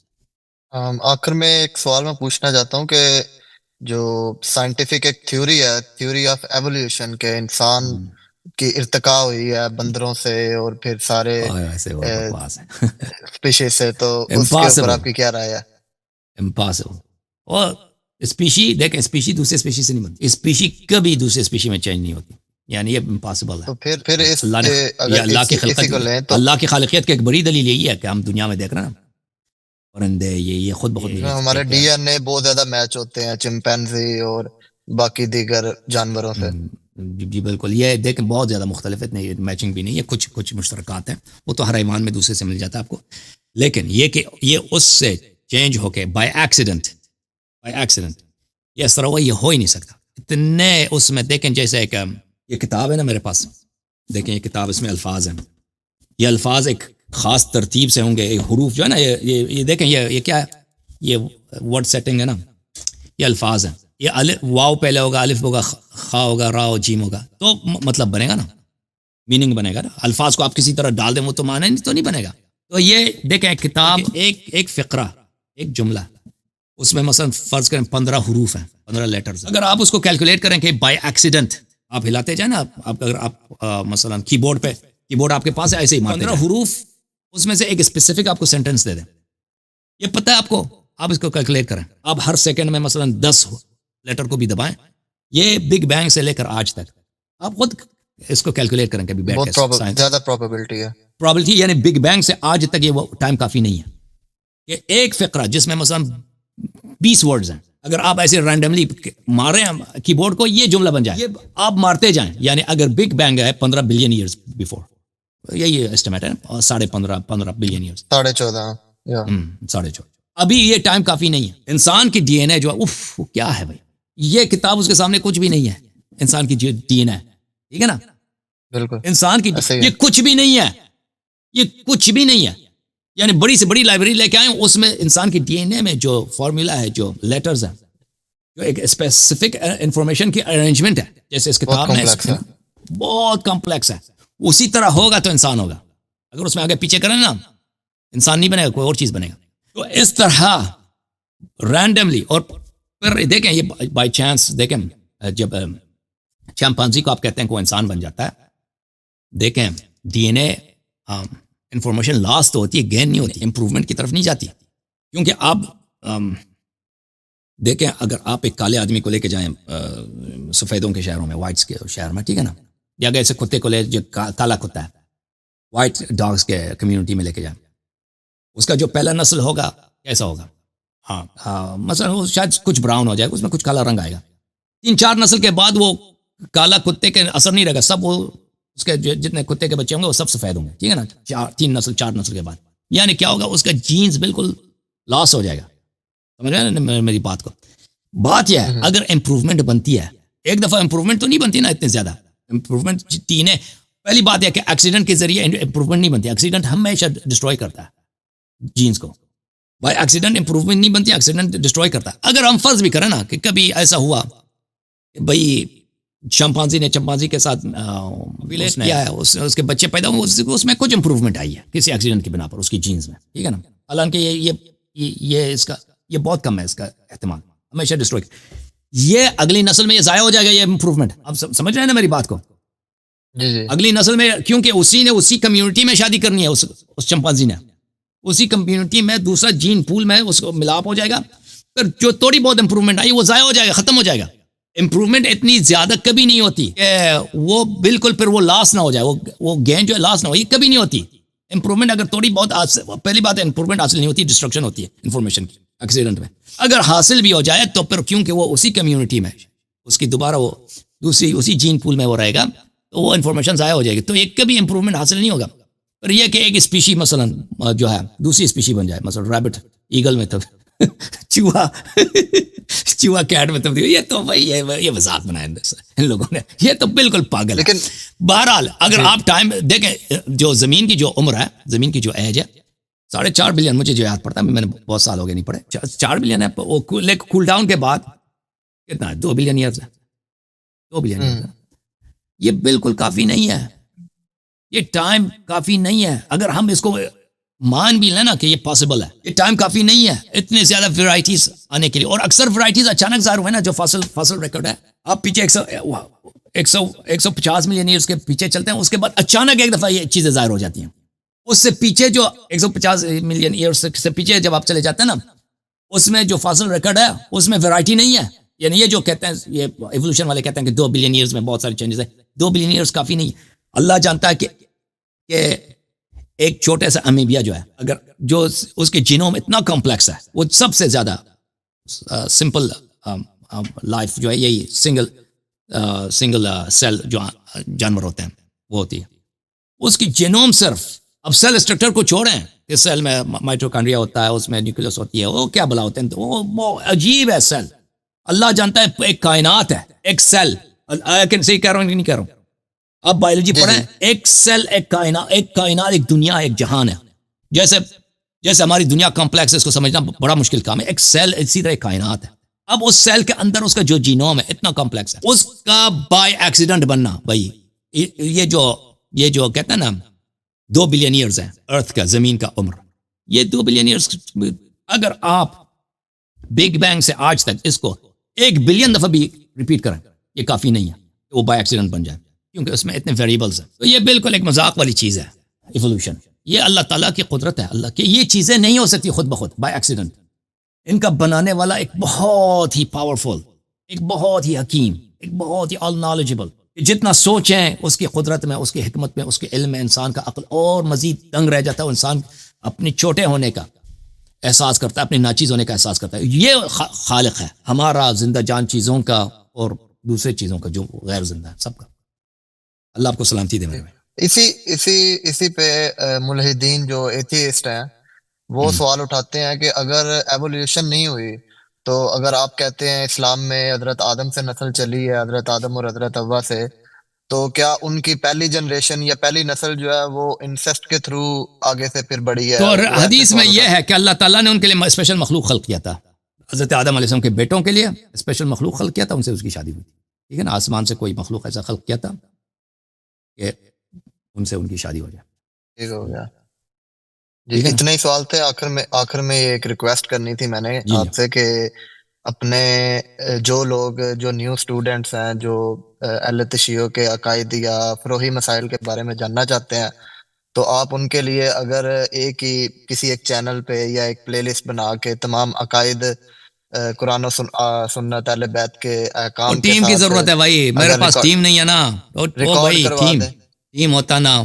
آخر میں ایک سوال میں پوچھنا چاہتا ہوں کہ جو سائنٹیفک ایک تھیوری ہے, تھیوری آف ایولیوشن, کہ انسان کی ارتقاء ہوئی ہے بندروں سے اور پھر سارے اسپیشیز سے, تو اس کے اوپر آپ کی کیا رائے ہے؟ امپاسبل. اور اسپیشی دیکھیں, اسپیشی دوسرے اسپیشی سے نہیں بنتی, اسپیشی کبھی دوسرے اسپیشی میں چینج نہیں ہوتی, یعنی یہ امپاسبل ہے. تو پھر اس اللہ کی خلقت, اللہ کی خالقیت کی ایک بڑی دلیل یہی ہے کہ ہم دنیا میں دیکھ رہے ہیں پرندے, یہ خود بخود نہیں, ہمارے ڈی این اے بہت زیادہ میچ ہوتے ہیں چمپینزی اور باقی دیگر جانوروں سے. جی بالکل, یہ دیکھیں بہت زیادہ مختلف ہے, میچنگ بھی نہیں ہے, کچھ مشترکات ہیں, وہ تو ہر ایمان میں دوسرے سے مل جاتا ہے آپ کو. لیکن یہ کہ یہ اس سے چینج ہو کے بائی ایکسیڈنٹ, یہ اس طرح ہوا, یہ ہو ہی نہیں سکتا. اتنے اس میں دیکھیں, جیسے ایک یہ کتاب ہے نا میرے پاس, دیکھیں یہ کتاب, اس میں الفاظ ہیں, یہ الفاظ ایک خاص ترتیب سے ہوں گے, ایک حروف جو ہے نا, یہ دیکھیں یہ کیا ہے, یہ ورڈ سیٹنگ ہے نا, یہ الفاظ ہیں, یہ واو پہلے ہوگا, الف ہوگا, خا ہوگا, را اور جیم ہوگا, تو مطلب بنے گا نا, میننگ بنے گا نا. الفاظ کو آپ کسی طرح ڈال دیں وہ تو معنی تو نہیں بنے گا. تو یہ دیکھیں کتاب ایک فقرہ, ایک جملہ, اس میں مثلا فرض کریں 15 حروف ہیں, 15 لیٹرز. اگر آپ اس کو کیلکولیٹ کریں کہ بائی ایکسیڈنٹ آپ ہلاتے جائیں نا, اگر آپ مثلا کی بورڈ آپ کے پاس ہے, ایسے ہی 15 حروف, اس میں سے ایک اسپیسیفک آپ کو سینٹنس دے دیں, یہ پتہ ہے آپ کو, آپ اس کو کیلکولیٹ کریں, آپ ہر سیکنڈ میں مثلا 10 لیٹر کو بھی دبائیں, یہ بگ بینگ سے لے کر آج تک آپ خود اس کو کیلکولیٹ کریں. کبھی زیادہ پروبیبلٹی ہے, پروبیبلٹی یعنی بگ بینگ سے آج تک یہ ٹائم کافی نہیں ہے کہ ایک فقرہ جس میں مثلا 20 ورڈز ہیں, اگر آپ ایسے رینڈملی ماریں کی بورڈ کو, یہ جملہ بن جائے, یہ آپ مارتے جائیں. یعنی اگر بگ بینگ ہے 15 بلین ایئرز بیفور, یہی ایسٹیمیٹ ہے, 15 بلین ایئرز, 14.5, ابھی یہ ٹائم کافی نہیں ہے. انسان کی ڈی این اے جو ہے, کیا ہے بھائی, یہ کتاب اس کے سامنے کچھ بھی نہیں ہے. انسان کی ڈی این اے, ٹھیک ہے نا, بالکل انسان کی یہ کچھ بھی نہیں ہے, یہ کچھ بھی نہیں ہے. یعنی بڑی سے بڑی لائبریری لے کے آئے, اس میں انسان کی ڈی این اے میں جو فارمولا ہے, جو لیٹرز ہیں, جو ایک اسپیسیفک انفارمیشن کی ارینجمنٹ ہے, جیسے اس کتاب میں بہت کمپلیکس ہے, اسی طرح ہوگا تو انسان ہوگا. اگر اس میں آگے پیچھے کریں نا, انسان نہیں بنے گا, کوئی اور چیز بنے گا. تو اس طرح رینڈملی, اور پھر دیکھیں یہ بائی چانس, دیکھیں جب چمپینزی کو آپ کہتے ہیں کہ وہ انسان بن جاتا ہے, دیکھیں ڈی این اے انفارمیشن لاس تو ہوتی ہے، گین نہیں ہوتی، امپروومنٹ کی طرف نہیں جاتی. کیونکہ آپ دیکھیں، اگر آپ ایک کالے آدمی کو لے کے جائیں سفیدوں کے شہروں میں، وائٹس کے شہر میں، ٹھیک ہے نا، یا اگر ایسے کتے کو لے جو کالا کتا ہے، وائٹ ڈاگس کے کمیونٹی میں لے کے جائیں، اس کا جو پہلا نسل ہوگا کیسا ہوگا؟ ہاں مثلا وہ شاید کچھ براؤن ہو جائے گا، اس میں کچھ کالا رنگ آئے گا. 3-4 نسل کے بعد وہ کالا کتے کے اثر نہیں رہے گا، سب وہ اس کے جتنے کتے کے بچے ہوں گے وہ سب سفید ہوں گے، ٹھیک ہے نا، 4 نسل کے بعد. یعنی کیا ہوگا؟ اس کا جینز بالکل لاس ہو جائے گا. سمجھ رہے ہیں میری بات کو؟ بات یہ ہے اگر امپروومنٹ بنتی ہے، ایک دفعہ امپروومنٹ تو نہیں بنتی نا اتنے زیادہ. امپروومنٹ 3 ہے. پہلی بات ہے کہ ایکسیڈنٹ کے ذریعے امپروومنٹ نہیں بنتی، ایکسیڈنٹ ہمیشہ ڈسٹروائے کرتا ہے جینز کو. بائی ایکسیڈنٹ امپروومنٹ نہیں بنتی، ایکسیڈنٹ ڈسٹروائے کرتا ہے. اگر ہم فرض بھی کریں نا کہ کبھی ایسا ہوا کہ بھائی چمپانزی نے چمپانزی کے ساتھ ریلیٹ کیا ہے، اس کے بچے پیدا ہوئے، اس میں کچھ امپروومنٹ آئی ہے کسی ایکسیڈنٹ کی بنا پر اس کی جینز میں، ٹھیک ہے نا. حالانکہ یہ بہت کم ہے اس کا احتمال، ہمیشہ ڈسٹروائے. یہ اگلی نسل میں یہ ضائع ہو جائے گا، یہ امپروومنٹ. آپ سمجھ رہے ہیں نا میری بات کو؟ جی اگلی نسل میں، کیونکہ اسی نے اسی کمیونٹی میں شادی کرنی ہے، اس چمپانزی نے اسی کمیونٹی میں دوسرا جین پول میں اس کو ملاپ ہو جائے گا، پھر جو تھوڑی بہت امپروومنٹ آئی وہ ضائع ہو جائے گا، ختم ہو جائے گا. امپروومنٹ اتنی زیادہ کبھی نہیں ہوتی کہ وہ بالکل پھر وہ لاس نہ ہو جائے، وہ گین جو ہے لاس نہ ہو، یہ کبھی نہیں ہوتی. امپروومنٹ اگر تھوڑی بہت، پہلی بات ہے امپروومنٹ حاصل نہیں ہوتی، ڈسٹرکشن ہوتی ہے انفارمیشن کی ایکسیڈنٹ میں. اگر حاصل بھی ہو جائے تو پھر کیونکہ وہ اسی کمیونٹی میں اس کی دوبارہ وہ دوسری اسی جین پول میں وہ رہے گا، تو وہ انفارمیشن ضائع ہو جائے گی، تو ایک کبھی امپروومنٹ حاصل نہیں ہوگا. پر یہ کہ ایک اسپیشی مثلا جو ہے دوسری اسپیشی بن جائے، مثلا ریبٹ ایگل میں تب چوہا کیٹ میں تبدیل، یہ تو بھائی یہ مذاق بنایا ان لوگوں نے، یہ تو بالکل پاگل ہے. لیکن بہرحال اگر آپ ٹائم دیکھیں، جو زمین کی جو عمر ہے، زمین کی جو ایج ہے 4.5 بلین، مجھے جو یاد پڑتا ہے، میں نے بہت سال ہو گئے نہیں پڑھے، 4 بلین ہے. وہ کول ڈاؤن کے بعد کتنا ہے؟ 2 بلین ایئرز ہے، 2 بلین ایئرز ہے. یہ بالکل کافی نہیں ہے، یہ ٹائم کافی نہیں ہے. اگر ہم اس کو مان بھی لینا کہ یہ پاسبل ہے، یہ ٹائم کافی نہیں ہے اتنے زیادہ ویرائٹیز آنے کے لیے. اور اکثر ویرائٹیز اچانک ظاہر ہوئے نا، جو فاسل ریکارڈ ہے، آپ پیچھے 150 ملین ایئرز کے پیچھے چلتے ہیں، اس کے بعد اچانک ایک دفعہ یہ چیزیں ظاہر ہو جاتی ہیں. اس سے پیچھے جو 150 ملین ایئرز سے پیچھے جب آپ چلے جاتے ہیں نا، اس میں جو فاسل ریکارڈ ہے اس میں ویرائٹی نہیں ہے. یعنی یہ جو کہتے ہیں، یہ ایوولوشن والے کہتے ہیں کہ 2 بلین ایئرز میں بہت ساری چینجز ہیں، 2 بلین ایئرز کافی نہیں. اللہ جانتا ہے کہ ایک چھوٹے سا امیبیا جو ہے، اگر جو اس کے جینوم اتنا کمپلیکس ہے، وہ سب سے زیادہ سمپل لائف جو ہے یہی سنگل سیل جو جانور ہوتے ہیں وہ ہوتی ہے. اس کی جینوم صرف، اب سیل اسٹرکچر کو چھوڑیں کہ سیل میں مائٹوکانڈریا ہوتا ہے، اس میں نیوکلیس ہوتی ہے، وہ کیا بلا ہوتے ہیں، تو وہ عجیب ہے سیل. اللہ جانتا ہے ایک کائنات ہے، ایک سیل. صحیح کہہ رہا ہوں کہ نہیں کہہ رہا ہوں؟ آپ بایولوجی پڑھیں، ایک سیل، ایک کائنات، ایک دنیا، ایک جہان ہے. جیسے ہماری دنیا کمپلیکس ہے، اس کو سمجھنا بڑا مشکل کام ہے. ایک سیل اسی طرح ایک کائنات ہے. اب اس سیل کے اندر اس کا جو جینوم ہے اتنا کمپلیکس ہے، اس کا بائی ایکسیڈنٹ بننا، بھائی یہ جو کہتے ہیں نا 2 بلین ایئرز ہے ارتھ کا، زمین کا عمر، یہ 2 بلین ایئرز. اگر آپ بگ بینگ سے آج تک اس کو 1 بلین دفعہ بھی ریپیٹ کریں، یہ کافی نہیں ہے کہ وہ بائی ایکسیڈنٹ بن جائے، کیونکہ اس میں اتنے ویریبلز ہیں. تو یہ بالکل ایک مذاق والی چیز ہے ایوولوشن. یہ اللہ تعالیٰ کی قدرت ہے، اللہ کی یہ چیزیں نہیں ہو سکتی خود بخود بائی ایکسیڈنٹ. ان کا بنانے والا ایک بہت ہی پاورفل، ایک بہت ہی حکیم، ایک بہت ہی آل نالجبل. جتنا سوچیں اس کی قدرت میں، اس کی حکمت میں، اس کے علم میں، انسان کا عقل اور مزید دنگ رہ جاتا ہے. انسان اپنی چھوٹے ہونے کا احساس کرتا ہے، اپنی ناچیز ہونے کا احساس کرتا ہے. یہ خالق ہے ہمارا، زندہ جان چیزوں کا اور دوسرے چیزوں کا جو غیر زندہ ہے، سب کا. اللہ آپ کو سلامتی دے میرے بھائی. اسی پہ ملحدین جو ایتھیسٹ ہیں وہ سوال اٹھاتے ہیں کہ اگر ایوولوشن نہیں ہوئی تو اگر آپ کہتے ہیں اسلام میں حضرت آدم سے نسل چلی ہے، حضرت آدم اور حضرت حوا سے، تو کیا ان کی پہلی جنریشن یا پہلی نسل جو ہے وہ انسیسٹ کے تھرو آگے سے پھر بڑھی ہے؟ تو حدیث میں یہ ہے کہ اللہ تعالیٰ نے ان کے لیے اسپیشل مخلوق خلق کیا تھا. حضرت آدم علیہ السلام کے بیٹوں کے لیے اسپیشل مخلوق خلق کیا تھا، ان سے اس کی شادی ہوئی تھی. ٹھیک ہے نا، آسمان سے کوئی مخلوق ایسا خلق کیا تھا کہ ان سے ان کی شادی ہو جائے. ٹھیک ہو گیا جی. اتنے ہی سوال تھے. آخر میں یہ ایک ریکویسٹ کرنی تھی میں نے آپ سے کہ اپنے جو لوگ جو نیو اسٹوڈنٹس ہیں جو اہل تشیع کے عقائد یا فروعی مسائل کے بارے میں جاننا چاہتے ہیں تو آپ ان کے لیے اگر ایک ہی کسی ایک چینل پہ یا ایک پلے لسٹ بنا کے تمام عقائد قرآن و سنت اہل بیت کے اور احکام کے ٹیم کی ساتھ ضرورت ہے بھائی، میرے اگر پاس ٹیم نہیں ہے نا، او ریکارڈ بھائی کروا دیں، ٹیم ہوتا نا،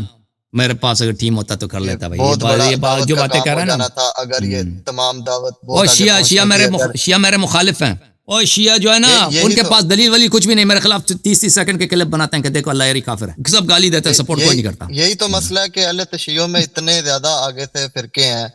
میرے پاس اگر ٹیم ہوتا تو کر یہ لیتا بھائی، بہت بڑا یہ دعوت جو کا باتیں کام کہہ ہو رہے ہیں نا، جانا تھا اگر یہ تمام دعوت اور بہت آگے پہنچتی تھی اگر شیعہ میرے مخالف ہیں، اور شیعہ جو ہے نا ان یہی کے تو پاس دلیل ولی کچھ بھی نہیں، میرے خلاف 30 سیکنڈ کے کلپ بناتے ہیں کہ دیکھو اللہ یاری کافر ہے، سب گالی دیتے ہیں، سپورٹ کوئی یہی نہیں کرتا۔ یہی تو مسئلہ ہے کہ اہل تشیع میں اتنے زیادہ آگے سے فرقے ہیں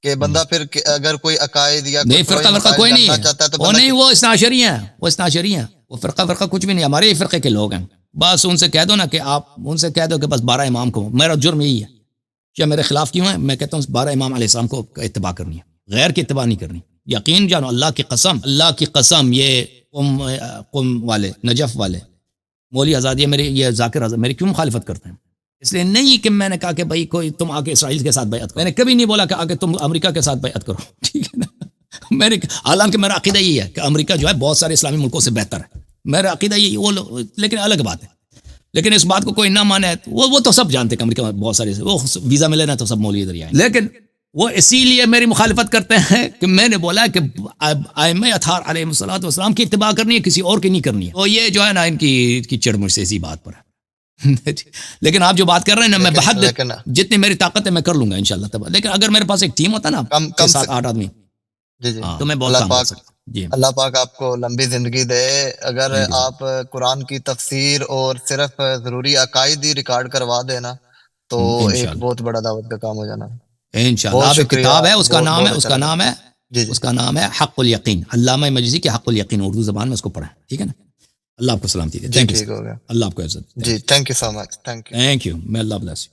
کہ بندہ پھر اگر کوئی عقائد یا نہیں، کوئی فرقہ مسائل کوئی نہیں جاننا ہے، چاہتا ہے تو وہ بندہ نہیں، وہ اثنا عشری ہیں، وہ اثنا عشری ہیں، وہ فرقہ کچھ بھی نہیں، ہمارے ہی فرقے کے لوگ ہیں، بس ان سے کہہ دو نا کہ آپ ان سے کہہ دو کہ بس 12 امام کو، میرا جرم یہی ہے کیا میرے خلاف کیوں ہے، میں کہتا ہوں 12 امام علیہ السلام کو اتباع کرنی ہے، غیر کی اتباع نہیں کرنی، یقین جانو، اللہ کی قسم، یہ قم والے، نجف والے مولی آزادی میری، یہ ذاکر آزاد میری کیوں مخالفت کرتے ہیں؟ اس لیے نہیں کہ میں نے کہا کہ بھائی کوئی تم آ کے اسرائیل کے ساتھ بیعت کرو، میں نے کبھی نہیں بولا کہ آ کے تم امریکہ کے ساتھ بیعت کرو، ٹھیک ہے نا، میرے حالانکہ میرا عقیدہ یہی ہے کہ امریکہ جو ہے بہت سارے اسلامی ملکوں سے بہتر ہے، میرا عقیدہ یہی وہ لیکن الگ بات ہے، لیکن اس بات کو کوئی نہ مانے، وہ تو سب جانتے ہیں کہ امریکہ میں بہت سارے وہ ویزا ملے نا تو سب مولی ادھر ہی آئیں، لیکن وہ اسی لیے میری مخالفت کرتے ہیں کہ میں نے بولا کہ ائمہ اطہار علیہ الصلوۃ والسلام کی اتباع کرنی ہے، کسی اور کی نہیں کرنی ہے، اور یہ جو ہے نا ان کی چڑ مجھ سے اسی بات پر ہے لیکن آپ جو بات کر رہے ہیں نا، میں بحد لیکن جتنی میری طاقت ہے میں کر لوں گا انشاءاللہ، لیکن اگر میرے پاس ایک ٹیم ہوتا نا کم 7-8 آدمی، جی جی تو میں بہت اللہ کام کر پاک سکتا ہوں جی۔ اللہ پاک آپ کو لمبی زندگی دے، اگر تھینک یو سر، آپ قرآن کی تفسیر اور صرف ضروری عقائد ہی ریکارڈ کروا دینا تو ایک انشاءاللہ بہت بڑا دعوت کا کام ہو جانا۔ انشاءاللہ، بہت آپ ایک شکریہ، کتاب ہے، اس کا بہت نام ہے بہت اچھا لگا۔ جی جی اس کا نام ہے حق الیقین، علامہ مجلسی کے حق الیقین، اردو زبان میں اس کو پڑھیں، ٹھیک ہے نا؟ اللہ آپ کو سلامتی دے، جی تھینک یو ٹھیک سر، ہو گیا اللہ آپ کو عزت دے، جی، thank you so much, thank you. Thank you, میں اللہ بلیس یو۔